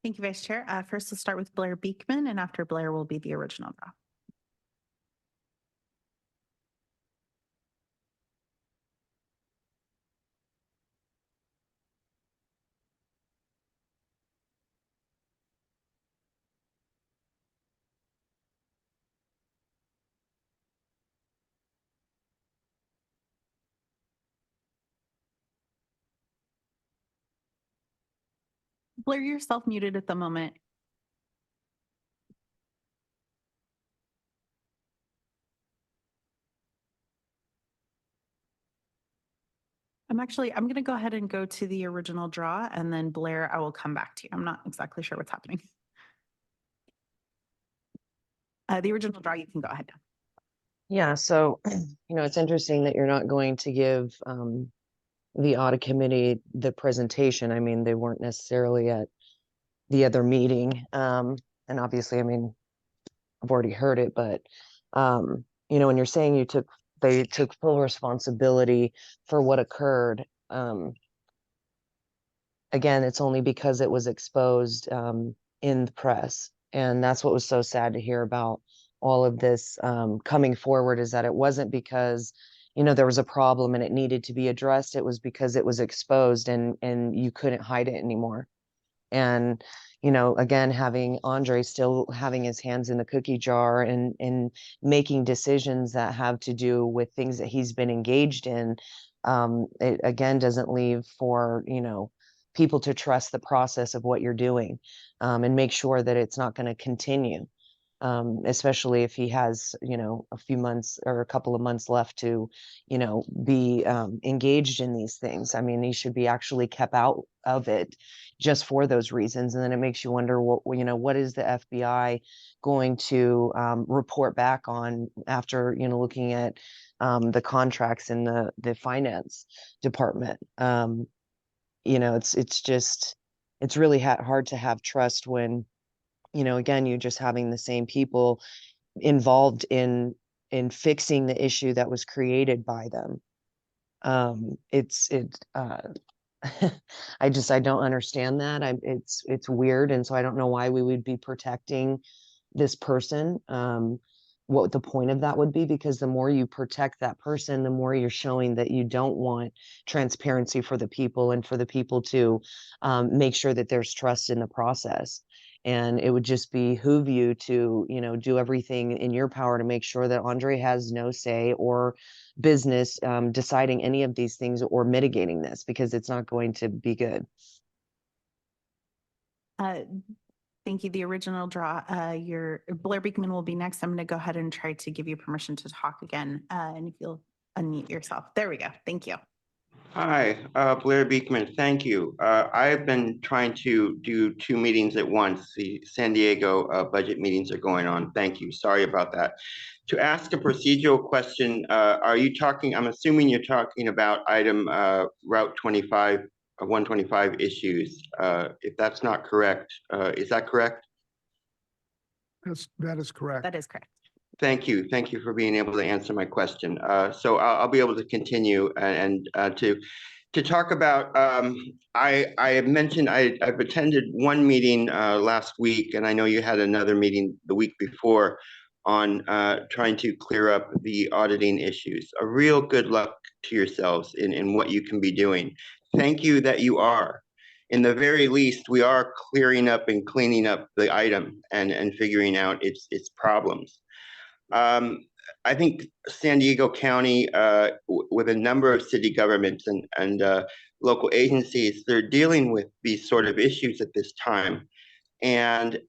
Thank you, Vice Chair. First, let's start with Blair Beekman, and after Blair will be the original draw. Blair, you're self-muted at the moment. I'm going to go ahead and go to the original draw, and then Blair, I will come back to you. I'm not exactly sure what's happening. The original draw, you can go ahead now. Yeah, so, it's interesting that you're not going to give the audit committee the presentation. I mean, they weren't necessarily at the other meeting. And obviously, I've already heard it, but, when you're saying they took full responsibility for what occurred, again, it's only because it was exposed in the press. And that's what was so sad to hear about all of this coming forward, is that it wasn't because there was a problem and it needed to be addressed. It was because it was exposed and you couldn't hide it anymore. And you know, again, having Andre still having his hands in the cookie jar and making decisions that have to do with things that he's been engaged in, it again doesn't leave for, you know, people to trust the process of what you're doing, and make sure that it's not going to continue. Especially if he has, you know, a few months or a couple of months left to, you know, be engaged in these things. I mean, he should be actually kept out of it just for those reasons. And then it makes you wonder, what, you know, what is the FBI going to report back on after, you know, looking at the contracts in the finance department. You know, it's really hard to have trust when, you know, again, you're just having the same people involved in fixing the issue that was created by them. I don't understand that. It's weird. And so I don't know why we would be protecting this person. What the point of that would be, because the more you protect that person, the more you're showing that you don't want transparency for the people and for the people to make sure that there's trust in the process. And it would just behoove you to, you know, do everything in your power to make sure that Andre has no say or business deciding any of these things or mitigating this, because it's not going to be good. Thank you. The original draw, your Blair Beekman will be next. I'm going to go ahead and try to give you permission to talk again. And if you'll unmute yourself. There we go. Thank you. Hi, Blair Beekman. Thank you. I've been trying to do 2 meetings at once. The San Diego budget meetings are going on. Thank you. Sorry about that. To ask a procedural question, are you talking, I'm assuming you're talking about item Route 25, 125 issues. If that's not correct, is that correct? That is correct. That is correct. Thank you. Thank you for being able to answer my question. So I'll be able to continue and to talk about, I have mentioned I've attended one meeting last week, and I know you had another meeting the week before on trying to clear up the auditing issues. A real good luck to yourselves in what you can be doing. Thank you that you are. In the very least, we are clearing up and cleaning up the item and figuring out its problems. I think San Diego County, with a number of city governments and local agencies, they're dealing with these sort of issues at this time. And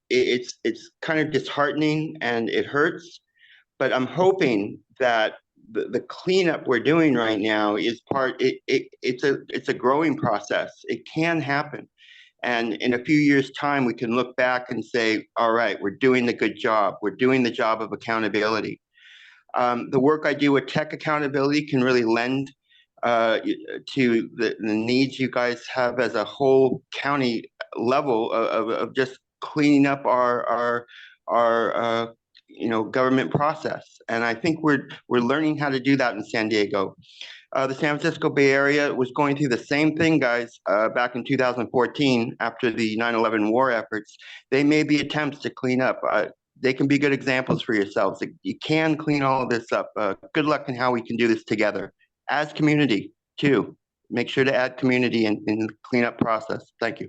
it's kind of disheartening and it hurts, but I'm hoping that the cleanup we're doing right now is it's a growing process. It can happen. And in a few years' time, we can look back and say, all right, we're doing the good job. We're doing the job of accountability. The work I do with tech accountability can really lend to the needs you guys have as a whole county level of just cleaning up our government process. And I think we're learning how to do that in San Diego. The San Francisco Bay Area was going through the same thing, guys, back in 2014 after the 9/11 war efforts. They made the attempts to clean up. They can be good examples for yourselves. You can clean all of this up. Good luck in how we can do this together as community too. Make sure to add community in the cleanup process. Thank you.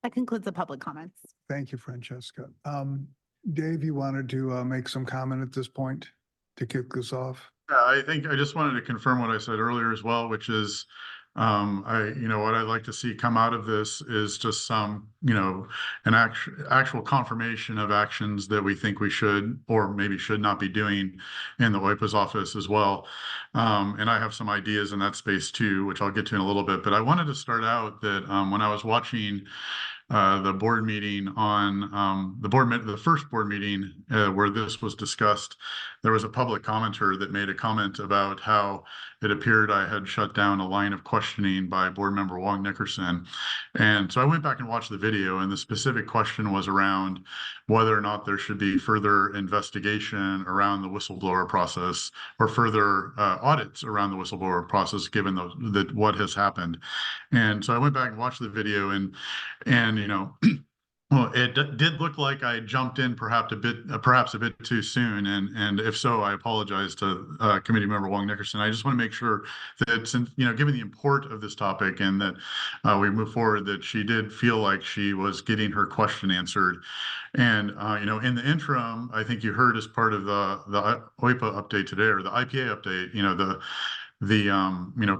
That concludes the public comments. Thank you, Francesca. Dave, you wanted to make some comment at this point to kick this off? Yeah, I think I just wanted to confirm what I said earlier as well, which is, what I'd like to see come out of this is just some, an actual confirmation of actions that we think we should or maybe should not be doing in the OIPA's office as well. And I have some ideas in that space too, which I'll get to in a little bit. But I wanted to start out that when I was watching the board meeting on the first board meeting where this was discussed, there was a public commenter that made a comment about how it appeared I had shut down a line of questioning by board member Wong Nickerson. And so I went back and watched the video, and the specific question was around whether or not there should be further investigation around the whistleblower process or further audits around the whistleblower process, given what has happened. And so I went back and watched the video, and Well, it did look like I jumped in perhaps a bit too soon, and if so, I apologize to Committee Member Wong Nickerson. I just want to make sure that, since given the import of this topic and that we move forward, that she did feel like she was getting her question answered. And in the interim, I think you heard as part of the OIPA update today, or the IPA update,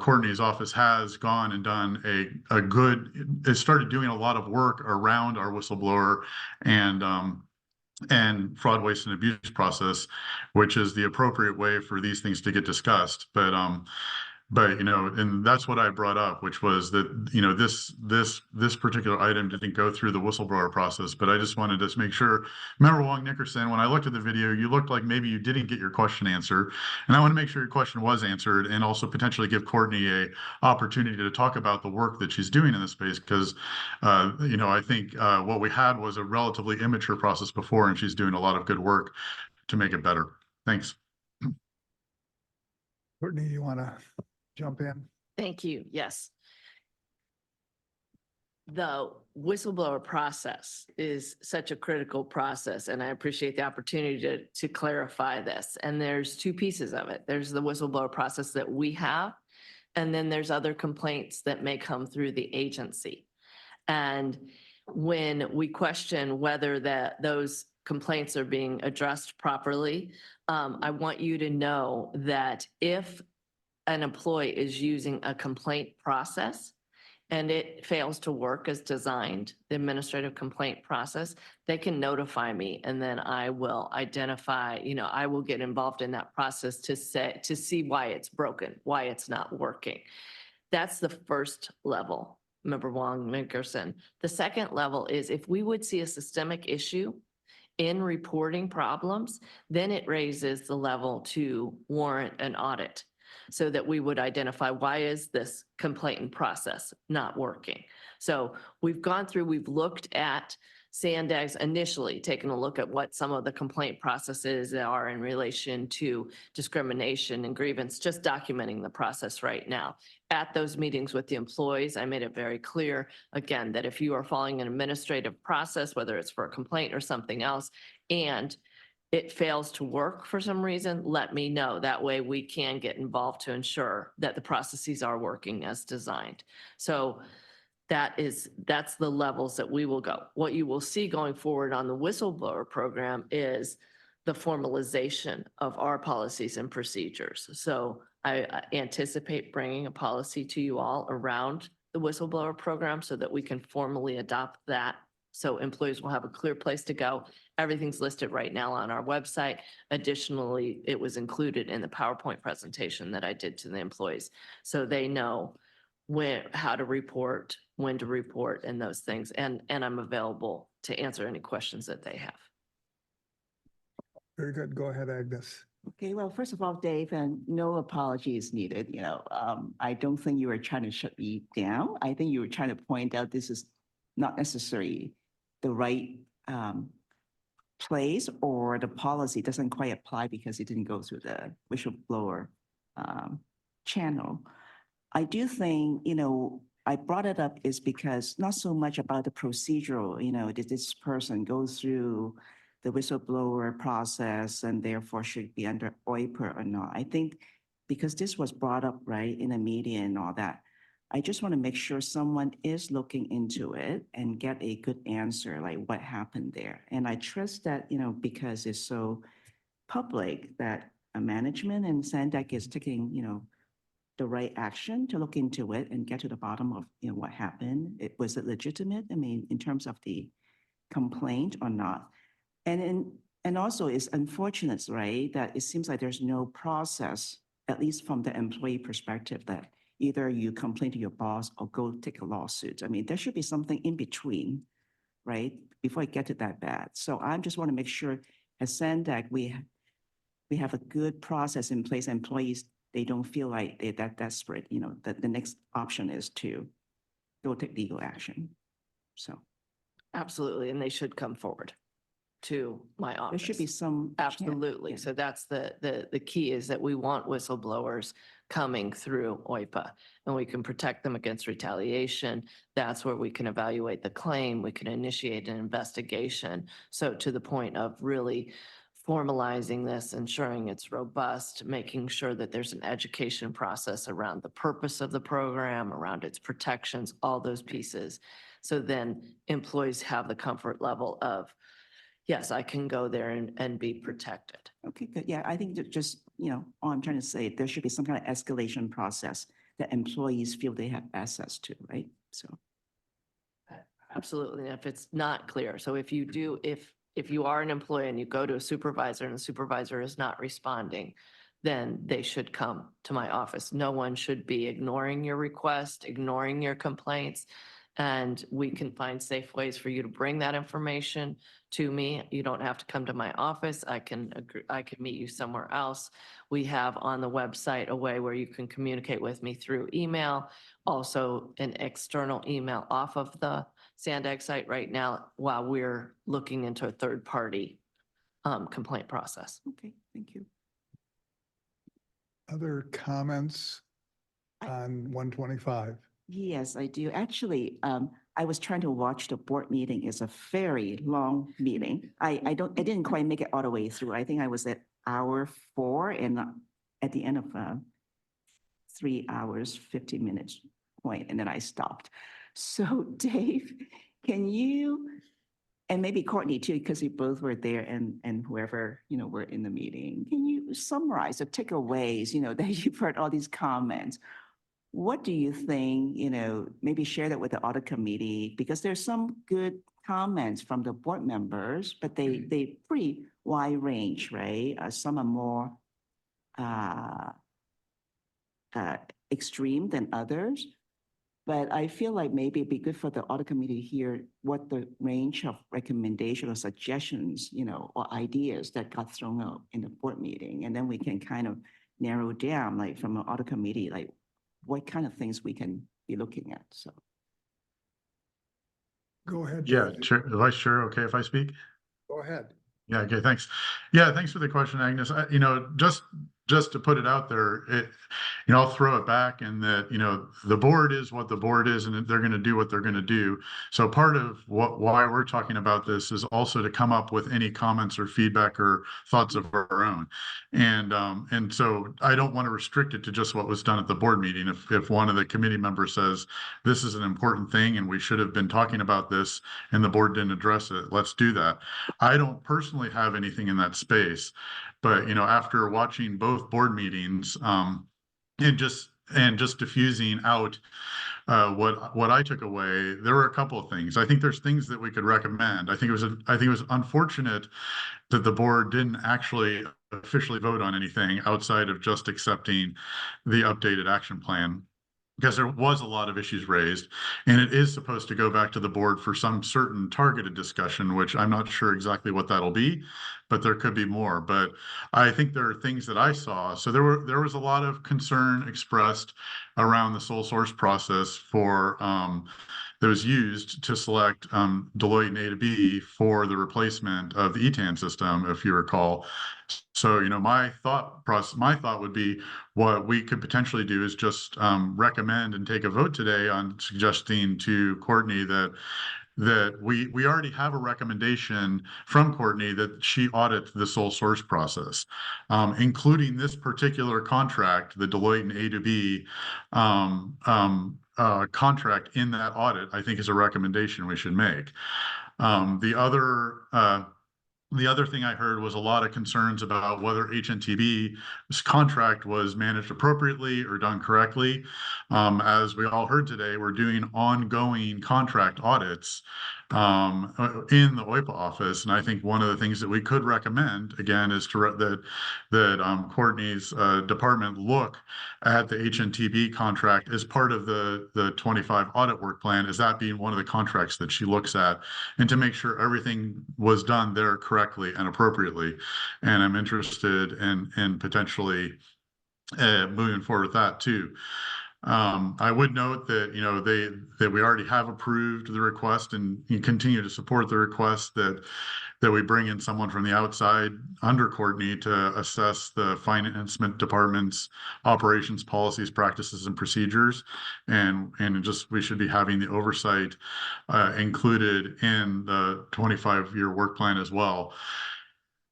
Courtney's office has gone and done it started doing a lot of work around our whistleblower and fraud, waste, and abuse process, which is the appropriate way for these things to get discussed. But and that's what I brought up, which was that this particular item didn't go through the whistleblower process. But I just wanted to make sure, Member Wong Nickerson, when I looked at the video, you looked like maybe you didn't get your question answered, and I want to make sure your question was answered, and also potentially give Courtney a opportunity to talk about the work that she's doing in this space, because I think what we had was a relatively immature process before, and she's doing a lot of good work to make it better. Thanks. Courtney, you want to jump in? Thank you. Yes. The whistleblower process is such a critical process, and I appreciate the opportunity to clarify this. And there's two pieces of it. There's the whistleblower process that we have, and then there's other complaints that may come through the agency. And when we question whether those complaints are being addressed properly, I want you to know that if an employee is using a complaint process and it fails to work as designed, the administrative complaint process, they can notify me, and then I will identify, I will get involved in that process to see why it's broken, why it's not working. That's the first level, Member Wong Nickerson. The second level is if we would see a systemic issue in reporting problems, then it raises the level to warrant an audit, so that we would identify, why is this complaint process not working? So we've looked at SANDAG's initially, taken a look at what some of the complaint processes are in relation to discrimination and grievance, just documenting the process right now. At those meetings with the employees, I made it very clear, again, that if you are following an administrative process, whether it's for a complaint or something else, and it fails to work for some reason, let me know. That way we can get involved to ensure that the processes are working as designed. So that's the levels that we will go. What you will see going forward on the whistleblower program is the formalization of our policies and procedures. So I anticipate bringing a policy to you all around the whistleblower program so that we can formally adopt that. So employees will have a clear place to go. Everything's listed right now on our website. Additionally, it was included in the PowerPoint presentation that I did to the employees, so they know how to report, when to report, and those things. And I'm available to answer any questions that they have. Very good. Go ahead, Agnes. Okay, well, first of all, Dave, and no apology is needed. I don't think you were trying to shut me down. I think you were trying to point out this is not necessarily the right place, or the policy doesn't quite apply because it didn't go through the whistleblower channel. I do think, I brought it up is because not so much about the procedural, did this person go through the whistleblower process and therefore should be under OIPA or not. I think because this was brought up, right, in a media and all that, I just want to make sure someone is looking into it and get a good answer, like what happened there. And I trust that, because it's so public, that management and SANDAG is taking, the right action to look into it and get to the bottom of, what happened. Was it legitimate? I mean, in terms of the complaint or not? And also it's unfortunate, right, that it seems like there's no process, at least from the employee perspective, that either you complain to your boss or go take a lawsuit. I mean, there should be something in between, right, before it gets to that bad. So I just want to make sure as SANDAG, we have a good process in place. Employees, they don't feel like they're that desperate, that the next option is to go take legal action. So. Absolutely, and they should come forward. to my office. There should be some. Absolutely. Yeah. So that's the key is that we want whistleblowers coming through OIPA and we can protect them against retaliation. That's where we can evaluate the claim. We can initiate an investigation. So to the point of really formalizing this, ensuring it's robust, making sure that there's an education process around the purpose of the program, around its protections, all those pieces. So then employees have the comfort level of, yes, I can go there and be protected. Okay, good. Yeah, I think that just, all I'm trying to say, there should be some kind of escalation process that employees feel they have access to, right? So. Absolutely. And if it's not clear, so if you are an employee and you go to a supervisor and the supervisor is not responding, then they should come to my office. No one should be ignoring your request, ignoring your complaints. And we can find safe ways for you to bring that information to me. You don't have to come to my office. I can meet you somewhere else. We have on the website a way where you can communicate with me through email, also an external email off of the SANDAG site right now while we're looking into a third-party complaint process. Okay, thank you. Other comments on 125? Yes, I do. Actually, I was trying to watch the board meeting. It's a very long meeting. I didn't quite make it all the way through. I think I was at hour 4 and at the end of 3 hours, 50 minutes point, and then I stopped. So Dave, can you, and maybe Courtney too, because you both were there and whoever, were in the meeting, can you summarize the takeaways, that you've heard all these comments? What do you think, maybe share that with the audit committee, because there's some good comments from the board members, but they pretty wide range, right? Some are more extreme than others. But I feel like maybe it'd be good for the audit committee to hear what the range of recommendation or suggestions, or ideas that got thrown out in the board meeting. And then we can kind of narrow down, like from an audit committee, like what kind of things we can be looking at, so. Go ahead. Yeah, David. Vice Chair, okay if I speak? Go ahead. Yeah, okay, thanks. Yeah, thanks for the question, Agnes. Just to put it out there, I'll throw it back in that, the board is what the board is and they're going to do what they're going to do. So part of why we're talking about this is also to come up with any comments or feedback or thoughts of our own. And so I don't want to restrict it to just what was done at the board meeting. If one of the committee members says, this is an important thing and we should have been talking about this and the board didn't address it, let's do that. I don't personally have anything in that space, but after watching both board meetings and just diffusing out what I took away, there were a couple of things. I think there's things that we could recommend. I think it was unfortunate that the board didn't actually officially vote on anything outside of just accepting the updated action plan, because there was a lot of issues raised, and it is supposed to go back to the board for some certain targeted discussion, which I'm not sure exactly what that'll be, but there could be more. But I think there are things that I saw. So there was a lot of concern expressed around the sole source process for that was used to select Deloitte and A to B for the replacement of the ETAN system, if you recall. So, my thought would be what we could potentially do is just recommend and take a vote today on suggesting to Courtney that we already have a recommendation from Courtney that she audit the sole source process, including this particular contract, the Deloitte and A to B contract in that audit, I think is a recommendation we should make. The other thing I heard was a lot of concerns about whether HNTB's contract was managed appropriately or done correctly. As we all heard today, we're doing ongoing contract audits in the OIPA office. And I think one of the things that we could recommend, again, is that Courtney's department look at the HNTB contract as part of the 25 audit work plan, as that being one of the contracts that she looks at, and to make sure everything was done there correctly and appropriately. And I'm interested in potentially moving forward with that too. I would note that that we already have approved the request and continue to support the request that that we bring in someone from the outside under Courtney to assess the financement department's operations, policies, practices, and procedures. And just, we should be having the oversight included in the 25-year work plan as well.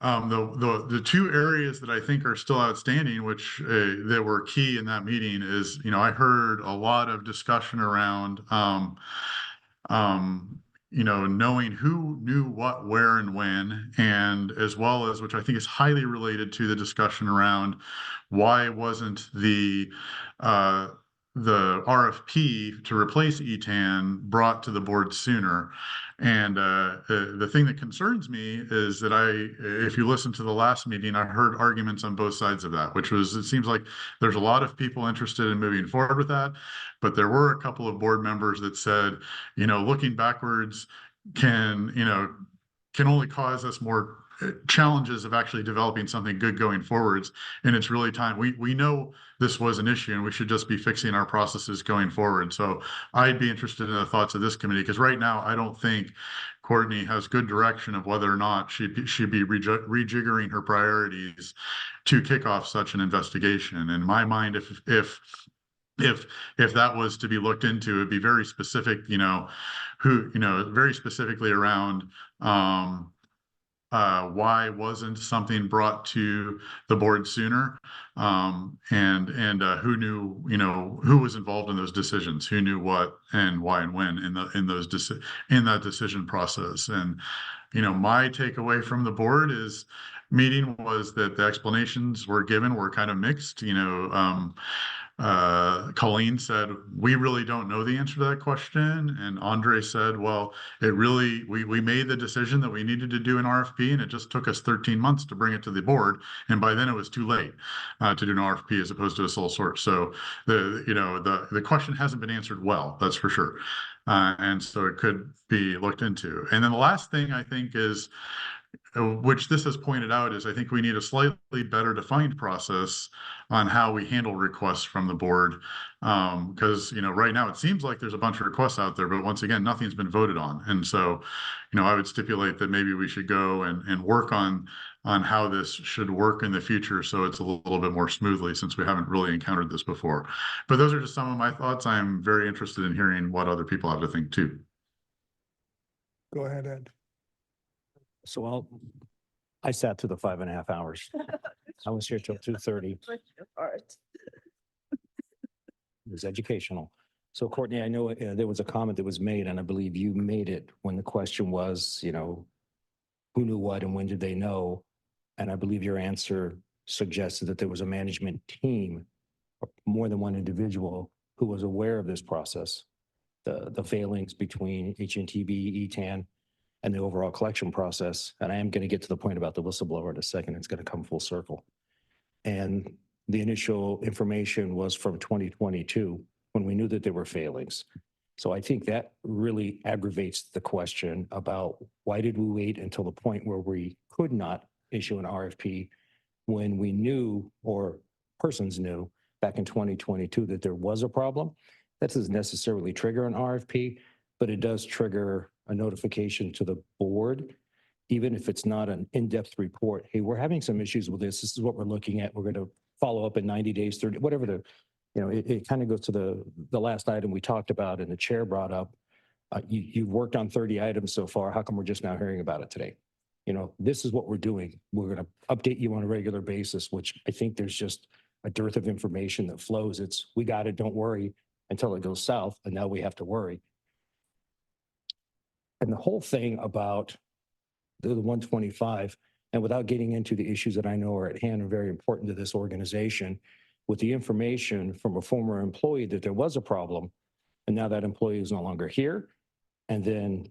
The two areas that I think are still outstanding, which that were key in that meeting, is, I heard a lot of discussion around knowing who knew what, where, and when, and as well as, which I think is highly related to the discussion around why wasn't the RFP to replace ETAN brought to the board sooner. And the thing that concerns me is that if you listen to the last meeting, I heard arguments on both sides of that, which was, it seems like there's a lot of people interested in moving forward with that, but there were a couple of board members that said, looking backwards can only cause us more challenges of actually developing something good going forwards. And it's really time. We know this was an issue and we should just be fixing our processes going forward. So I'd be interested in the thoughts of this committee, because right now I don't think Courtney has good direction of whether or not she'd be rejiggering her priorities to kick off such an investigation. In my mind, if that was to be looked into, it'd be very specific, very specifically around why wasn't something brought to the board sooner, and who knew, who was involved in those decisions, who knew what and why and when in that decision process. And my takeaway from the board meeting was that the explanations were kind of mixed. Colleen said, we really don't know the answer to that question. And Andre said, well, we made the decision that we needed to do an RFP, and it just took us 13 months to bring it to the board. And by then it was too late to do an RFP as opposed to a sole source. So the question hasn't been answered well, that's for sure. And so it could be looked into. And then the last thing I think is, which this has pointed out, is I think we need a slightly better defined process on how we handle requests from the board. Because, right now it seems like there's a bunch of requests out there, but once again, nothing's been voted on. And so, I would stipulate that maybe we should go and work on how this should work in the future, so it's a little bit more smoothly, since we haven't really encountered this before. But those are just some of my thoughts. I'm very interested in hearing what other people have to think too. Go ahead, Ed. So I sat through the 5.5 hours. I was here till 2:30. It was educational. So Courtney, I know there was a comment that was made, and I believe you made it when the question was, who knew what and when did they know? And I believe your answer suggested that there was a management team, or more than one individual, who was aware of this process, the failings between HNTB, ETAN, and the overall collection process. And I am going to get to the point about the whistleblower in a second. It's going to come full circle. And the initial information was from 2022, when we knew that there were failings. So I think that really aggravates the question about why did we wait until the point where we could not issue an RFP when we knew, or persons knew back in 2022, that there was a problem. That doesn't necessarily trigger an RFP, but it does trigger a notification to the board, even if it's not an in-depth report. Hey, we're having some issues with this. This is what we're looking at. We're going to follow up in 90 days, 30, whatever it kind of goes to the last item we talked about and the chair brought up. You've worked on 30 items so far. How come we're just now hearing about it today? This is what we're doing. We're going to update you on a regular basis, which I think there's just a dearth of information that flows. It's, we got it, don't worry, until it goes south, and now we have to worry. And the whole thing about the 125, and without getting into the issues that I know are at hand and very important to this organization, with the information from a former employee that there was a problem, and now that employee is no longer here. And then,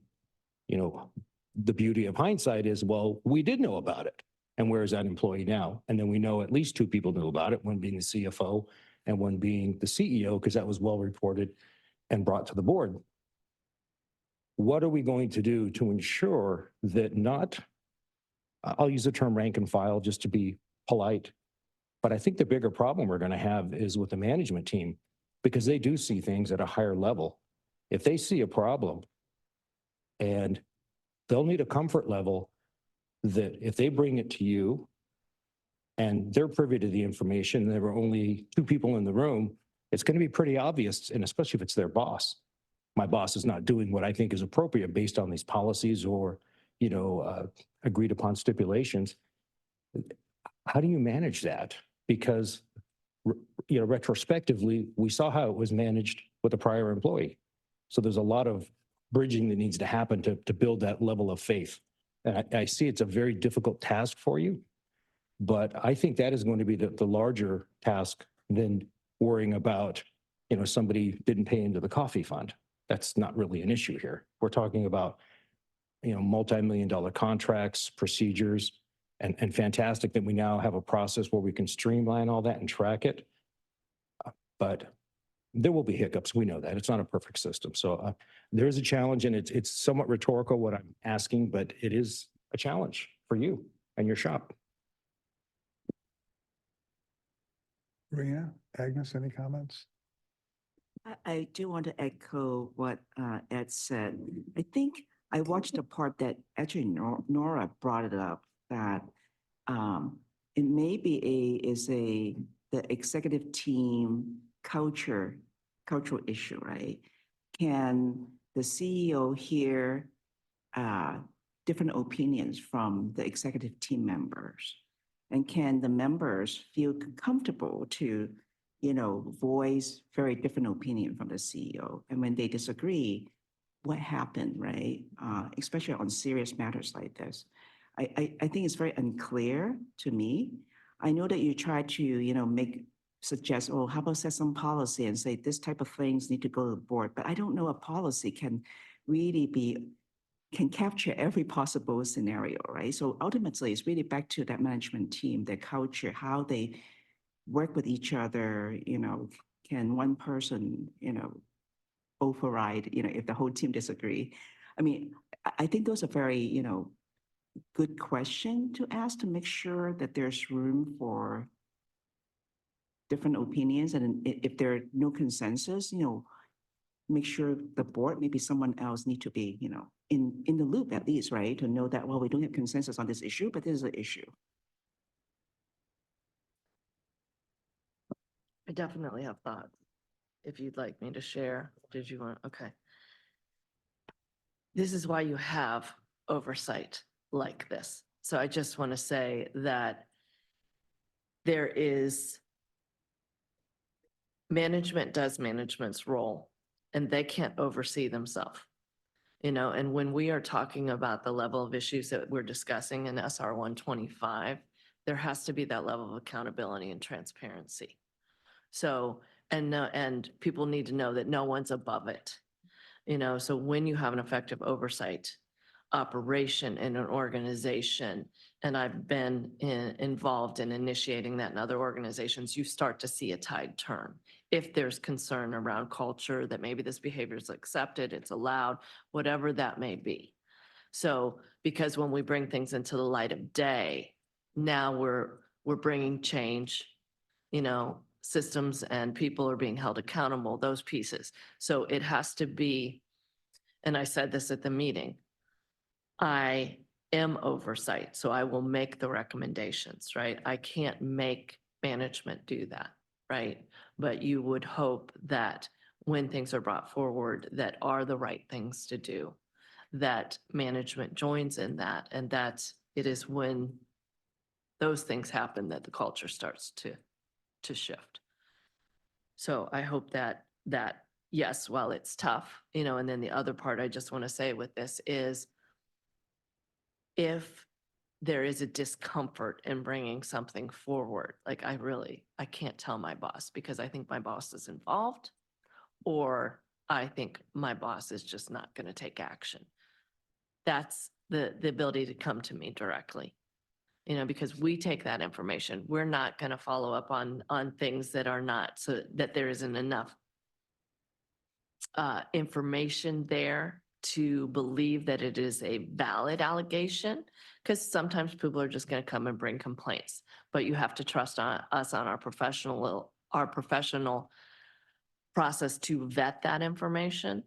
the beauty of hindsight is, well, we did know about it. And where is that employee now? And then we know at least two people knew about it, one being the CFO and one being the CEO, because that was well reported and brought to the board. What are we going to do to ensure that not, I'll use the term rank and file just to be polite, but I think the bigger problem we're going to have is with the management team, because they do see things at a higher level. If they see a problem, and they'll need a comfort level that if they bring it to you and they're privy to the information, there were only two people in the room, it's going to be pretty obvious, and especially if it's their boss. My boss is not doing what I think is appropriate based on these policies or, agreed upon stipulations. How do you manage that? Because, retrospectively, we saw how it was managed with a prior employee. So there's a lot of bridging that needs to happen to build that level of faith. And I see it's a very difficult task for you, but I think that is going to be the larger task than worrying about, somebody didn't pay into the coffee fund. That's not really an issue here. We're talking about, multi-million-dollar contracts, procedures, and fantastic that we now have a process where we can streamline all that and track it. But there will be hiccups. We know that. It's not a perfect system. So there is a challenge, and it's somewhat rhetorical what I'm asking, but it is a challenge for you and your shop. Rena, Agnes, any comments? I do want to echo what Ed said. I think I watched a part that actually Nora brought it up, that it may be the executive team cultural issue, right? Can the CEO hear different opinions from the executive team members? And can the members feel comfortable to, voice very different opinion from the CEO? And when they disagree, what happened, right? Especially on serious matters like this. I think it's very unclear to me. I know that you try to, suggest, oh, how about set some policy and say this type of things need to go to the board, but I don't know a policy can really can capture every possible scenario, right? So ultimately, it's really back to that management team, their culture, how they work with each other, can one person, override, if the whole team disagree. I mean, I think those are very, good question to ask to make sure that there's room for different opinions. And if there are no consensus, make sure the board, maybe someone else need to be, in the loop at least, right? To know that, well, we don't have consensus on this issue, but this is an issue. I definitely have thoughts. If you'd like me to share, did you want, okay. This is why you have oversight like this. So I just want to say that there is, management does management's role, and they can't oversee themselves. And when we are talking about the level of issues that we're discussing in SR 125, there has to be that level of accountability and transparency. So, and people need to know that no one's above it. So when you have an effective oversight operation in an organization, and I've been involved in initiating that in other organizations, you start to see a tide turn. If there's concern around culture, that maybe this behavior is accepted, it's allowed, whatever that may be. So, because when we bring things into the light of day, now we're bringing change, systems and people are being held accountable, those pieces. So it has to be, and I said this at the meeting, I am oversight, so I will make the recommendations, right? I can't make management do that, right? But you would hope that when things are brought forward that are the right things to do, that management joins in that, and that it is when those things happen that the culture starts to shift. So I hope that yes, while it's tough, and then the other part I just want to say with this is, if there is a discomfort in bringing something forward, like I can't tell my boss because I think my boss is involved, or I think my boss is just not going to take action. That's the ability to come to me directly, because we take that information. We're not going to follow up on things that are not, so that there isn't enough information there to believe that it is a valid allegation, because sometimes people are just going to come and bring complaints, but you have to trust us on our professional process to vet that information.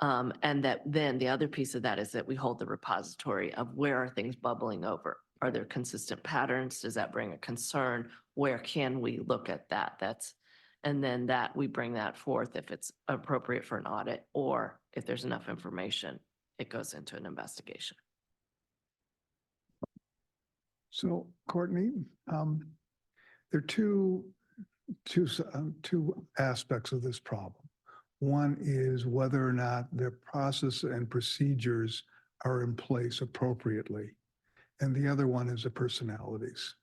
And that then the other piece of that is that we hold the repository of where are things bubbling over? Are there consistent patterns? Does that bring a concern? Where can we look at that? And then that we bring that forth if it's appropriate for an audit, or if there's enough information, it goes into an investigation. So Courtney, there are two aspects of this problem. One is whether or not their process and procedures are in place appropriately. And the other one is the personalities.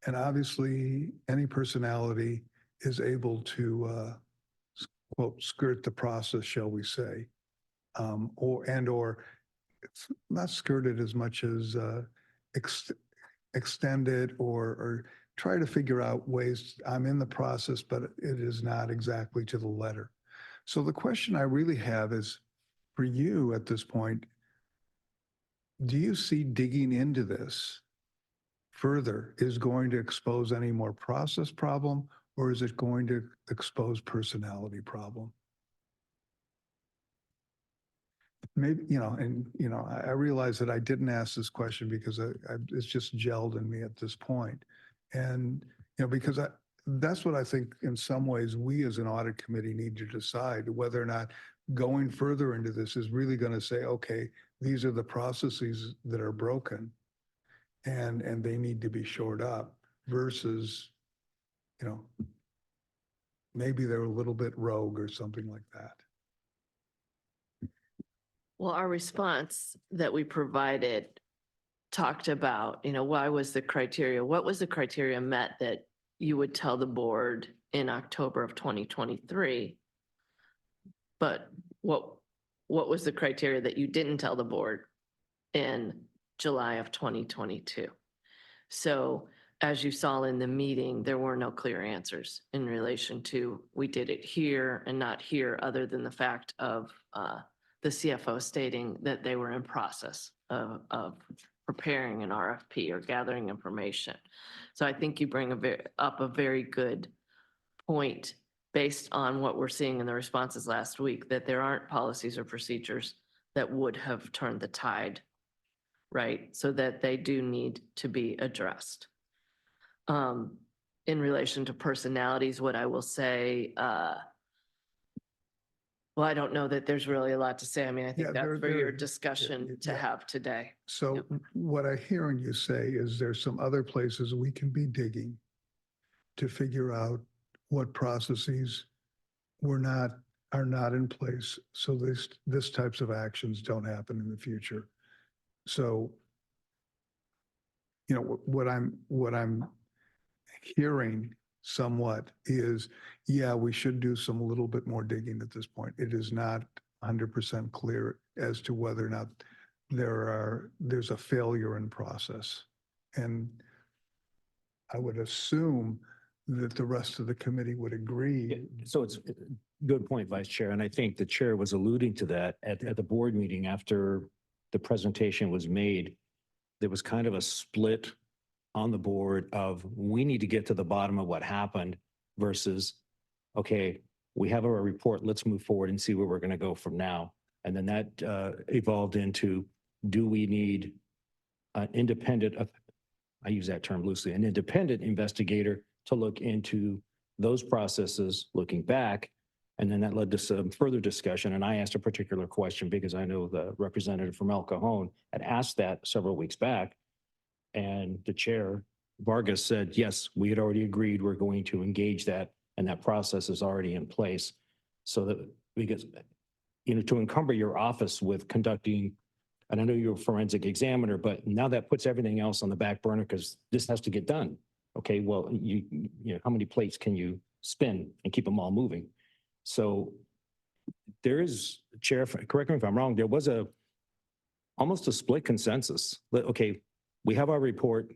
And obviously, any personality is able to, quote, skirt the process, shall we say, or it's not skirted as much as extend it or try to figure out ways. I'm in the process, but it is not exactly to the letter. So the question I really have is for you at this point, do you see digging into this further is going to expose any more process problem, or is it going to expose personality problem? Maybe, I realize that I didn't ask this question because it's just gelled in me at this point. And, because that's what I think in some ways we as an audit committee need to decide whether or not going further into this is really going to say, okay, these are the processes that are broken and they need to be shored up versus, maybe they're a little bit rogue or something like that. Well, our response that we provided talked about, what was the criteria met that you would tell the board in October of 2023? But what was the criteria that you didn't tell the board in July of 2022? So as you saw in the meeting, there were no clear answers in relation to we did it here and not here, other than the fact of the CFO stating that they were in process of preparing an RFP or gathering information. So I think you bring up a very good point based on what we're seeing in the responses last week, that there aren't policies or procedures that would have turned the tide, right? So that they do need to be addressed. In relation to personalities, what I will say, well, I don't know that there's really a lot to say. I mean, I think that's for your discussion to have today. So what I hear you say is there's some other places we can be digging to figure out what processes are not in place, so this types of actions don't happen in the future. So, what I'm hearing somewhat is, yeah, we should do some little bit more digging at this point. It is not 100% clear as to whether or not there's a failure in process. And I would assume that the rest of the committee would agree. So it's a good point, Vice Chair. And I think the chair was alluding to that at the board meeting after the presentation was made. There was kind of a split on the board of we need to get to the bottom of what happened versus, okay, we have our report, let's move forward and see where we're going to go from now. And then that evolved into, do we need an independent, I use that term loosely, an independent investigator to look into those processes looking back. And then that led to some further discussion. And I asked a particular question because I know the representative from El Cajon had asked that several weeks back. And the chair, Vargas, said, yes, we had already agreed we're going to engage that, and that process is already in place. So that, because, to encumber your office with conducting, and I know you're a forensic examiner, but now that puts everything else on the back burner because this has to get done. Okay, well, you know, how many plates can you spin and keep them all moving? So there is, Chair, correct me if I'm wrong, there was almost a split consensus. Okay, we have our report.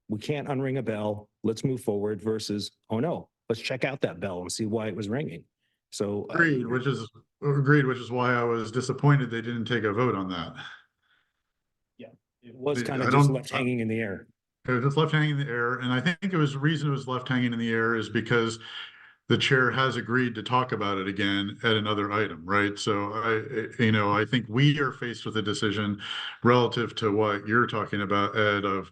We can't unring a bell. Let's move forward versus, oh no, let's check out that bell and see why it was ringing. So agreed, which is why I was disappointed they didn't take a vote on that. Yeah, it was kind of just left hanging in the air. It was left hanging in the air, and I think the reason it was left hanging in the air is because the chair has agreed to talk about it again at another item, right? So I think we are faced with a decision relative to what you're talking about, Ed, of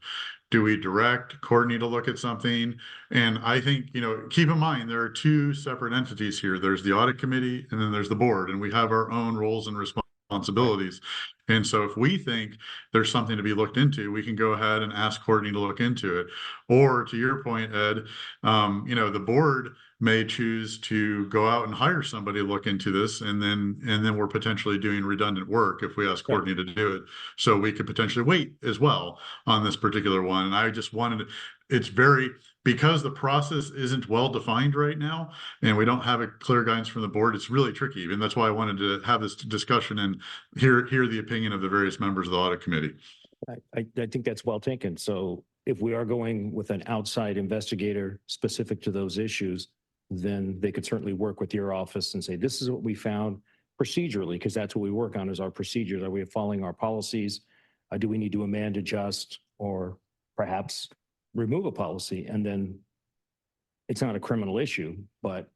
do we direct Courtney to look at something? And I think, keep in mind, there are two separate entities here. There's the audit committee and then there's the board, and we have our own roles and responsibilities. And so if we think there's something to be looked into, we can go ahead and ask Courtney to look into it. Or to your point, Ed, the board may choose to go out and hire somebody to look into this, and then we're potentially doing redundant work if we ask Courtney to do it. So we could potentially wait as well on this particular one. And I just wanted, because the process isn't well defined right now, and we don't have a clear guidance from the board, it's really tricky. And that's why I wanted to have this discussion and hear the opinion of the various members of the audit committee. I think that's well taken. So if we are going with an outside investigator specific to those issues, then they could certainly work with your office and say, this is what we found procedurally, because that's what we work on is our procedures. Are we following our policies? Do we need to amend, adjust, or perhaps remove a policy? And then it's not a criminal issue, but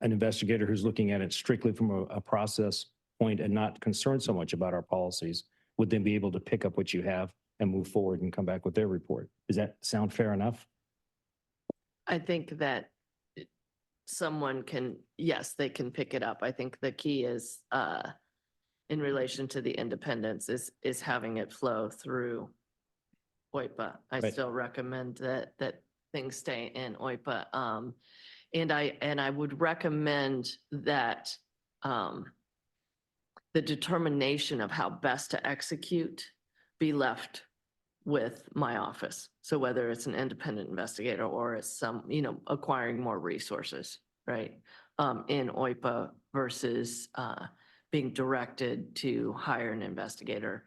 an investigator who's looking at it strictly from a process point and not concerned so much about our policies would then be able to pick up what you have and move forward and come back with their report. Does that sound fair enough? I think that someone can, yes, they can pick it up. I think the key is in relation to the independence is having it flow through OIPA. I Right. still recommend that things stay in OIPA. And I would recommend that the determination of how best to execute be left with my office. So whether it's an independent investigator or it's some, acquiring more resources, right? In OIPA versus being directed to hire an investigator.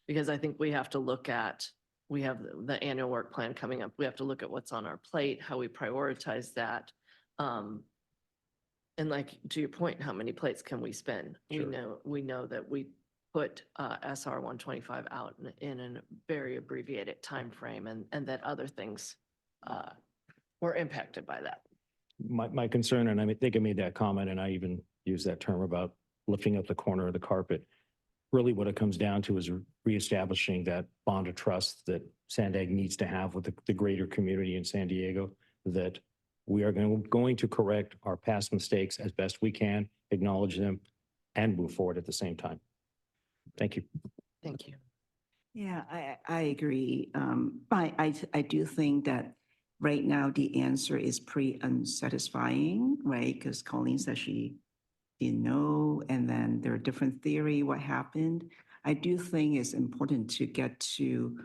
Because I think we have to look at, we have the annual work plan coming up. We have to look at what's on our plate, how we prioritize that. And like, to your point, how many plates can we spin? Sure. We know that we put SR 125 out in a very abbreviated time frame, and that other things were impacted by that. My concern, and I think I made that comment, and I even used that term about lifting up the corner of the carpet. Really what it comes down to is reestablishing that bond of trust that SANDAG needs to have with the greater community in San Diego, that we are going to correct our past mistakes as best we can, acknowledge them, and move forward at the same time. Thank you. Thank you. Yeah, I agree. I do think that right now the answer is pretty unsatisfying, right? Because Colleen said she didn't know, and then there are different theory what happened. I do think it's important to get to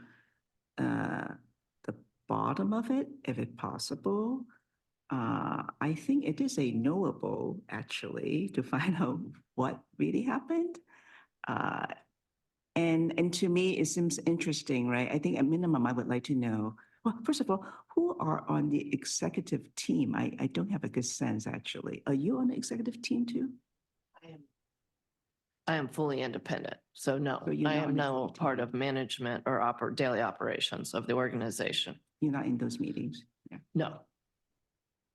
the bottom of it, if it's possible. I think it is a knowable, actually, to find out what really happened. And to me, it seems interesting, right? I think at minimum, I would like to know, well, first of all, who are on the executive team? I don't have a good sense, actually. Are you on the executive team too? I am fully independent, so no, So you're I not am on the no full part team. of management or daily operations of the organization. You're not in those meetings? Yeah. No.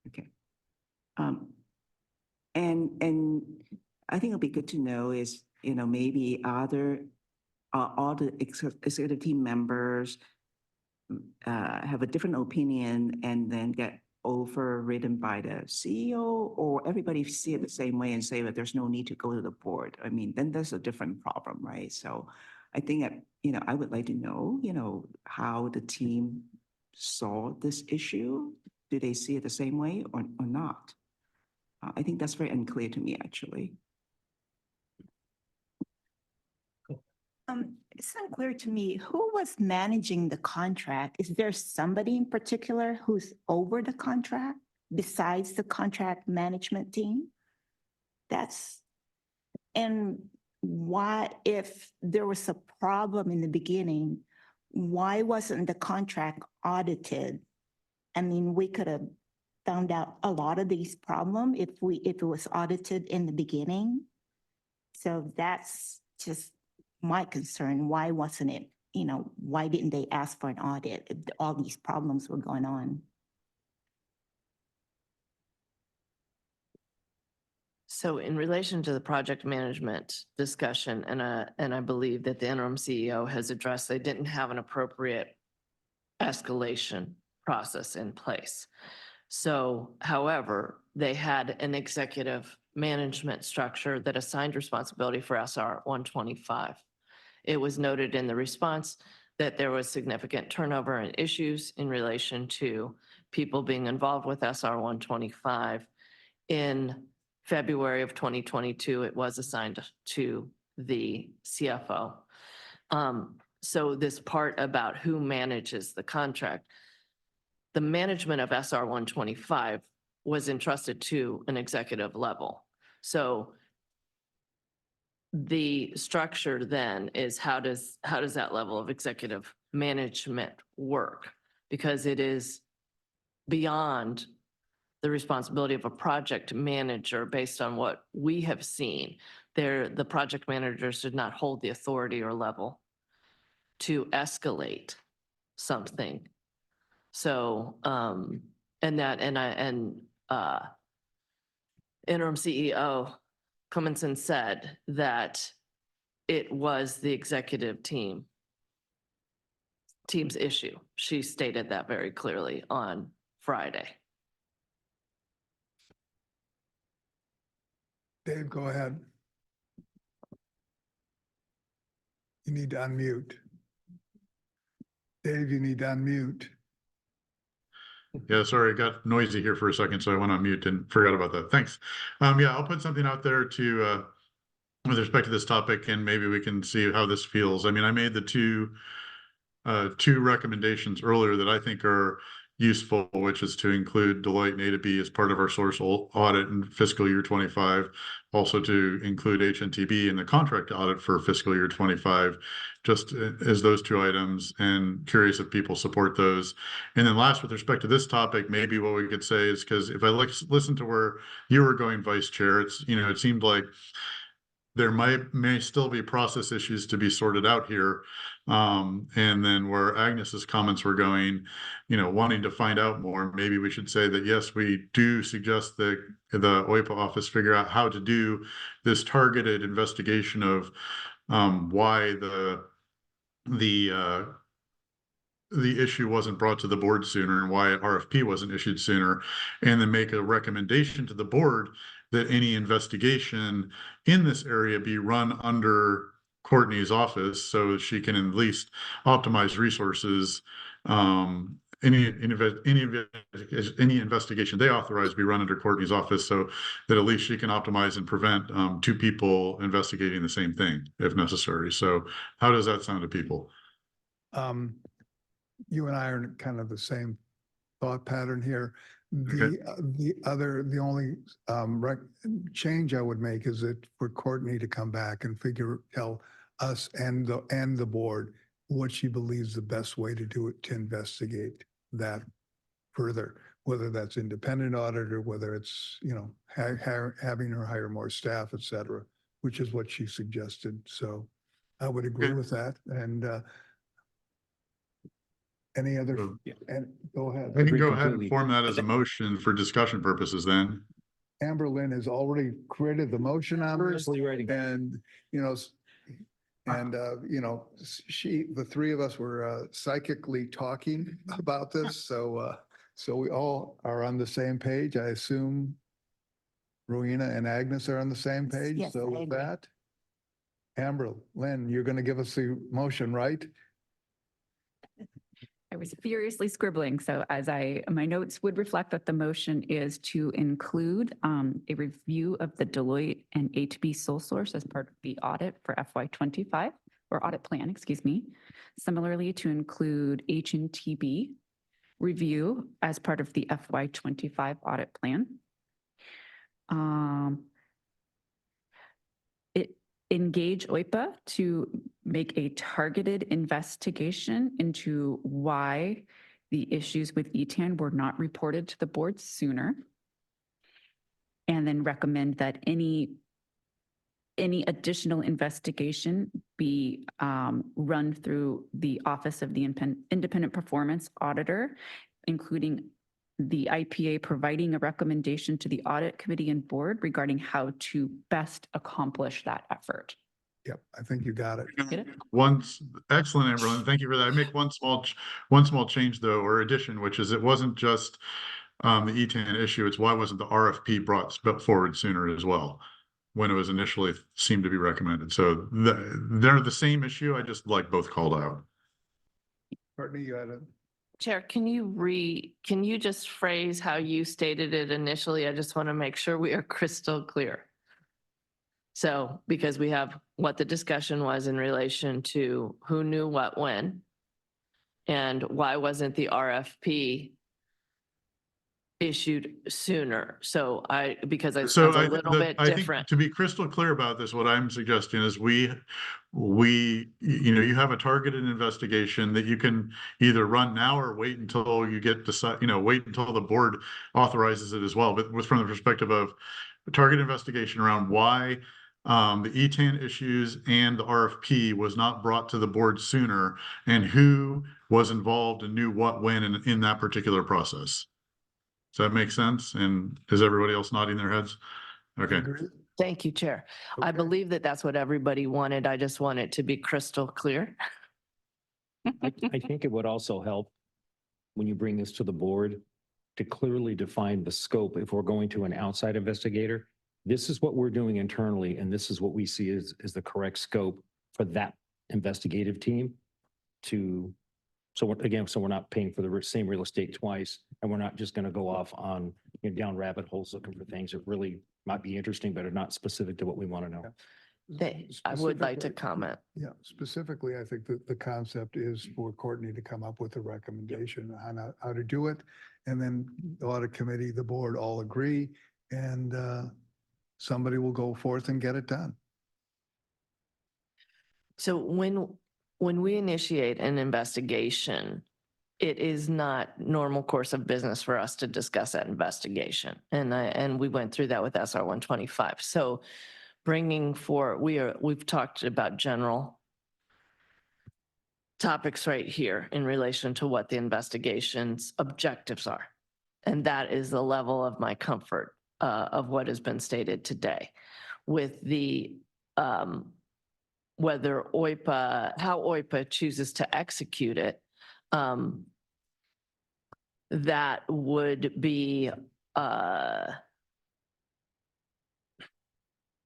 Okay. And I think it'll be good to know is, maybe all the executive team members have a different opinion and then get overridden by the CEO, or everybody see it the same way and say that there's no need to go to the board. I mean, then there's a different problem, right? So I think that, I would like to know, how the team saw this issue. Do they see it the same way or not? I think that's very unclear to me, actually. It's unclear to me, who was managing the contract? Is there somebody in particular who's over the contract besides the contract management team? And why, if there was a problem in the beginning, why wasn't the contract audited? I mean, we could have found out a lot of these problems if it was audited in the beginning. So that's just my concern. Why wasn't it, why didn't they ask for an audit if all these problems were going on? So in relation to the project management discussion, and I believe that the interim CEO has addressed, they didn't have an appropriate escalation process in place. So, however, they had an executive management structure that assigned responsibility for SR 125. It was noted in the response that there was significant turnover and issues in relation to people being involved with SR 125. In February of 2022, it was assigned to the CFO. So this part about who manages the contract, the management of SR 125 was entrusted to an executive level. So the structure then is how does that level of executive management work? Because it is beyond the responsibility of a project manager based on what we have seen. The project managers did not hold the authority or level to escalate something. So, interim CEO Cummington said that it was the executive team's issue. She stated that very clearly on Friday. Dave, go ahead. You need to unmute. Dave, you need to unmute. Yeah, sorry, it got noisy here for a second, so I went on mute and forgot about that. Thanks. Yeah, I'll put something out there to with respect to this topic, and maybe we can see how this feels. I mean, I made the two recommendations earlier that I think are useful, which is to include Deloitte and A2B as part of our source audit in fiscal year 25, also to include HNTB in the contract audit for fiscal year 25, just as those two items, and curious if people support those. And then last, with respect to this topic, maybe what we could say is, because if I listen to where you were going, Vice Chair, it's, it seemed like there may still be process issues to be sorted out here. And then where Agnes's comments were going, wanting to find out more, maybe we should say that, yes, we do suggest that the OIPA office figure out how to do this targeted investigation of why the issue wasn't brought to the board sooner and why RFP wasn't issued sooner, and then make a recommendation to the board that any investigation in this area be run under Courtney's office so she can at least optimize resources. Any investigation they authorize be run under Courtney's office so that at least she can optimize and prevent two people investigating the same thing if necessary. So how does that sound to people? You and I are in kind of the same thought pattern here. Okay. The only change I would make is that for Courtney to come back and tell us and the board what she believes the best way to do it, to investigate that further, whether that's independent audit or whether it's, having her hire more staff, et cetera, which is what she suggested. So I would agree with that. And any other, and go ahead. I can go ahead and form that as a motion for discussion purposes then. Amber Lynn has already created the motion on this, and, the three of us were psychically talking about this. So we all are on the same page. I assume Rowena and Agnes are on the same page. Yes, So I with agree. that, Amber Lynn, you're going to give us the motion, right? I was furiously scribbling, so my notes would reflect that the motion is to include a review of the Deloitte and A2B sole source as part of the audit for FY25, or audit plan, excuse me. Similarly, to include HNTB review as part of the FY25 audit plan. Engage OIPA to make a targeted investigation into why the issues with ETAN were not reported to the board sooner. And then recommend that any additional investigation be run through the Office of the Independent Performance Auditor, including the IPA providing a recommendation to the audit committee and board regarding how to best accomplish that effort. Yep, I think you got it. Get it? Excellent, Amberlyn. Thank you for that. I make one small change though, or addition, which is it wasn't just the ETAN issue. It's why wasn't the RFP brought forward sooner as well when it was initially seemed to be recommended. So they're the same issue. I just like both called out. Courtney, you had a. Chair, can you just phrase how you stated it initially? I just want to make sure we are crystal clear. So, because we have what the discussion was in relation to who knew what when, and why wasn't the RFP issued sooner? So because it sounds a little bit I think different. to be crystal clear about this, what I'm suggesting is you have a targeted investigation that you can either run now or wait until you get wait until the board authorizes it as well. But from the perspective of a target investigation around why the ETAN issues and the RFP was not brought to the board sooner, and who was involved and knew what when in that particular process. Does that make sense? And is everybody else nodding their heads? Okay. Thank you, Chair. I believe that that's what everybody wanted. I just want it to be crystal clear. I think it would also help when you bring this to the board to clearly define the scope. If we're going to an outside investigator, this is what we're doing internally, and this is what we see as the correct scope for that investigative team so we're not paying for the same real estate twice, and we're not just going to go off on down rabbit holes looking for things that really might be interesting, but are not specific to what we want to know. I would like to comment. Yeah, specifically, I think that the concept is for Courtney to come up with a recommendation on how to do it. And then the audit committee, the board all agree, and somebody will go forth and get it done. So when we initiate an investigation, it is not normal course of business for us to discuss that investigation. And we went through that with SR 125. So bringing forward, we've talked about general topics right here in relation to what the investigation's objectives are. And that is the level of my comfort of what has been stated today. With the whether how OIPA chooses to execute it, that would be,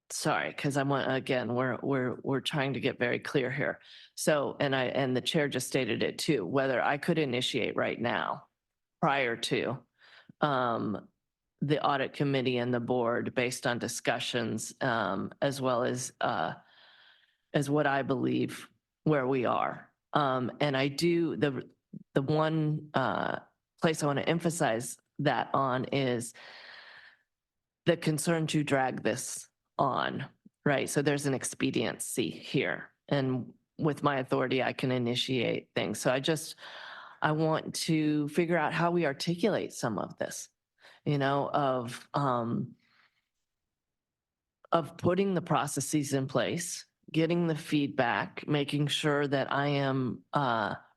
sorry, because I want, again, we're trying to get very clear here. So, and the chair just stated it too, whether I could initiate right now prior to the audit committee and the board based on discussions, as well as what I believe where we are. And I do, the one place I want to emphasize that on is the concern to drag this on, right? So there's an expediency here. And with my authority, I can initiate things. So I want to figure out how we articulate some of this, of putting the processes in place, getting the feedback, making sure that I am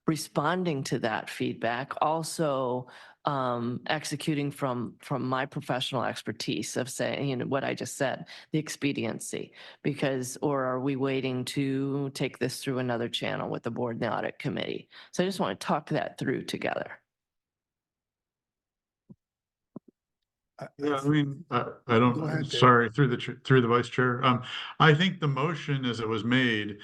responding to that feedback, also executing from my professional expertise of saying, what I just said, the expediency, or are we waiting to take this through another channel with the board and the audit committee? So I just want to talk that through together. Yeah, I mean, I don't, Go ahead, Dave. sorry, through the vice chair. I think the motion as it was made,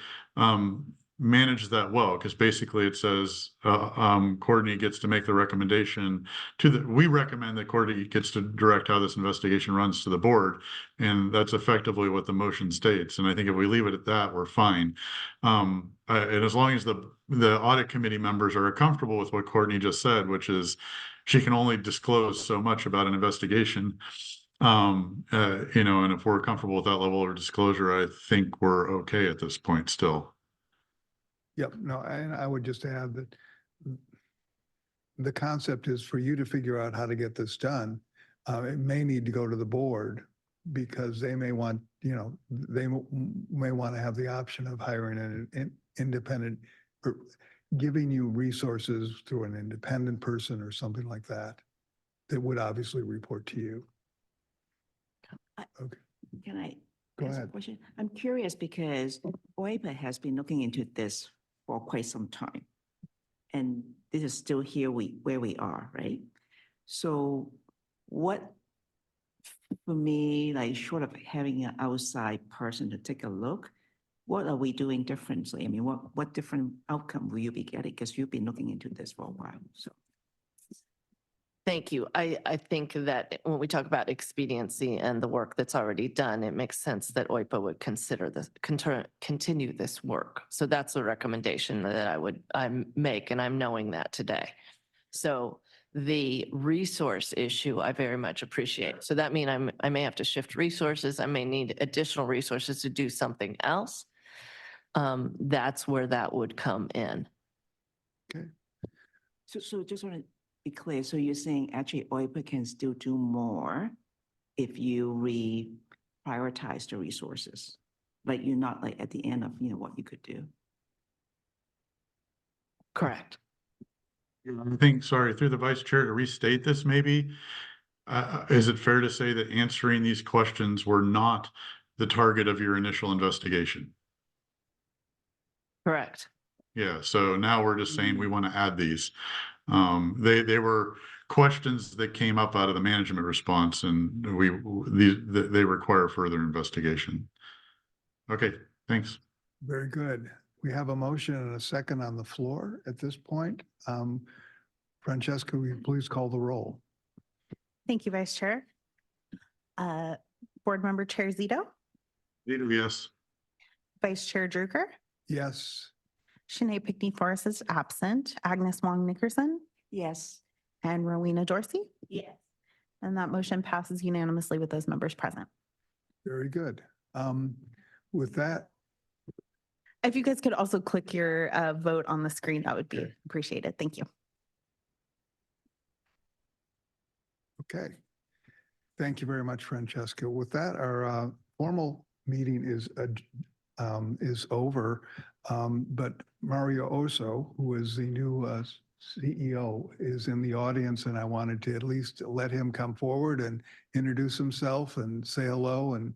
managed that well, because basically it says, Courtney gets to make the recommendation we recommend that Courtney gets to direct how this investigation runs to the board. And that's effectively what the motion states. And I think if we leave it at that, we're fine. And as long as the audit committee members are comfortable with what Courtney just said, which is she can only disclose so much about an investigation. And if we're comfortable with that level of disclosure, I think we're okay at this point still. Yep, no, and I would just add that the concept is for you to figure out how to get this done. It may need to go to the board because they may want, they may want to have the option of hiring an independent or giving you resources through an independent person or something like that that would obviously report to you. Okay, Can I go ask a ahead. question? I'm curious because OIPA has been looking into this for quite some time. And this is still here where we are, right? So what, for me, like short of having an outside person to take a look, what are we doing differently? I mean, what different outcome will you be getting? Because you've been looking into this for a while, so. Thank you. I think that when we talk about expediency and the work that's already done, it makes sense that OIPA would consider this, continue this work. So that's a recommendation that I make, and I'm knowing that today. So the resource issue, I very much appreciate. So that means I may have to shift resources. I may need additional resources to do something else. That's where that would come in. Okay. So just want to be clear. So you're saying actually OIPA can still do more if you prioritize the resources? Like you're not like at the end of, what you could do? Correct. I think, sorry, through the vice chair to restate this maybe, is it fair to say that answering these questions were not the target of your initial investigation? Correct. Yeah, so now we're just saying we want to add these. They were questions that came up out of the management response, and they require further investigation. Okay, thanks. Very good. We have a motion and a second on the floor at this point. Francesca, will you please call the roll? Thank you, Vice Chair. Board Member Chair Zito, Zito, yes. Vice Chair Drucker, Yes. Shanae Pickney Forrest is absent, Agnes Wong Nickerson, Yes. and Rowena Dorsey. Yes. And that motion passes unanimously with those members present. Very good. With that, If you guys could also click your vote on the screen, that would be Okay. appreciated. Thank you. okay. Thank you very much, Francesca. With that, our formal meeting is over. But Mario Oso, who is the new CEO, is in the audience, and I wanted to at least let him come forward and introduce himself and say hello and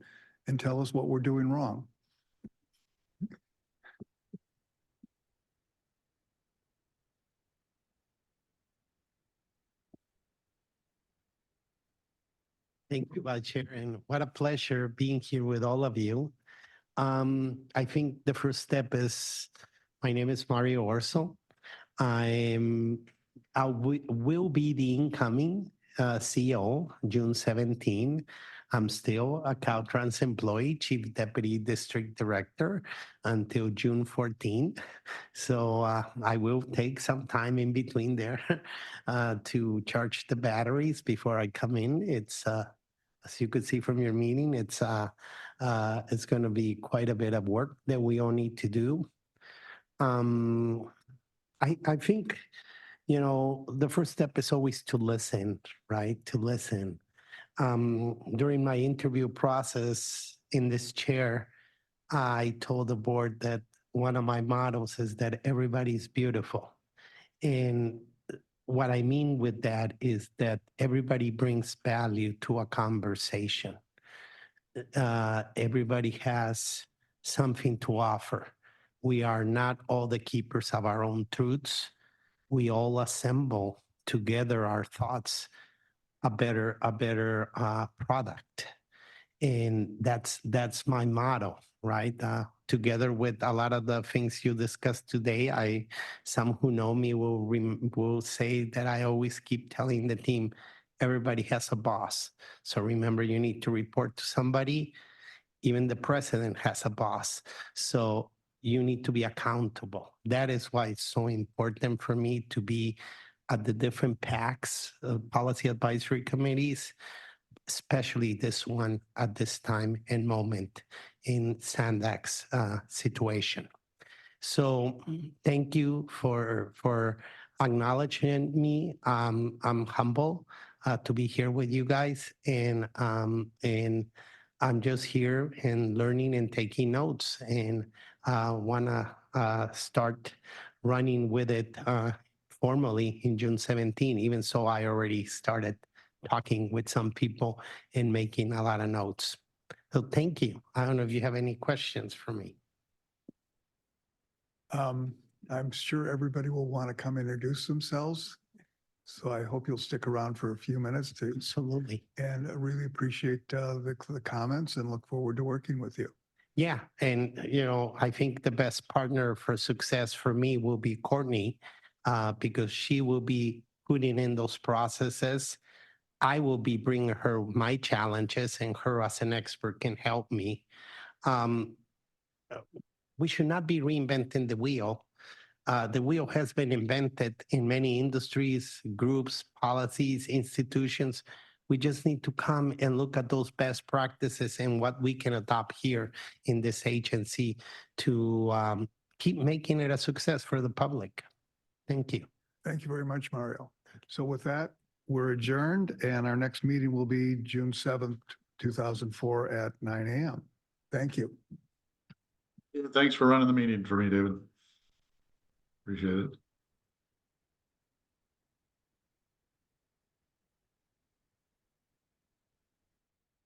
tell us what we're doing wrong. Thank you, Vice Chair, and what a pleasure being here with all of you. I think the first step is, my name is Mario Orso. I will be the incoming CEO June 17. I'm still a Caltrans employee, Chief Deputy District Director until June 14. So I will take some time in between there to charge the batteries before I come in. It's as you could see from your meeting, it's going to be quite a bit of work that we all need to do. I think, the first step is always to listen, right? To listen. During my interview process in this chair, I told the board that one of my mottos is that everybody's beautiful. And what I mean with that is that everybody brings value to a conversation. Everybody has something to offer. We are not all the keepers of our own truths. We all assemble together our thoughts, a better product. And that's my motto, right? Together with a lot of the things you discussed today, some who know me will say that I always keep telling the team, everybody has a boss. So remember, you need to report to somebody. Even the president has a boss. So you need to be accountable. That is why it's so important for me to be at the different PACs, policy advisory committees, especially this one at this time and moment in SANDAG's situation. So thank you for acknowledging me. I'm humble to be here with you guys, and I'm just here and learning and taking notes, and want to start running with it formally in June 17. Even so, I already started talking with some people and making a lot of notes. So thank you. I don't know if you have any questions for me. I'm sure everybody will want to come introduce themselves. So I hope you'll stick around for a few minutes to, Absolutely. and I really appreciate the comments and look forward to working with you. Yeah, and I think the best partner for success for me will be Courtney, because she will be putting in those processes. I will be bringing her my challenges, and her as an expert can help me. We should not be reinventing the wheel. The wheel has been invented in many industries, groups, policies, institutions. We just need to come and look at those best practices and what we can adopt here in this agency to keep making it a success for the public. Thank you. Thank you very much, Mario. So with that, we're adjourned, and our next meeting will be June 7th, 2004 at 9 a.m. Thank you. Thanks for running the meeting for me, David. Appreciate it.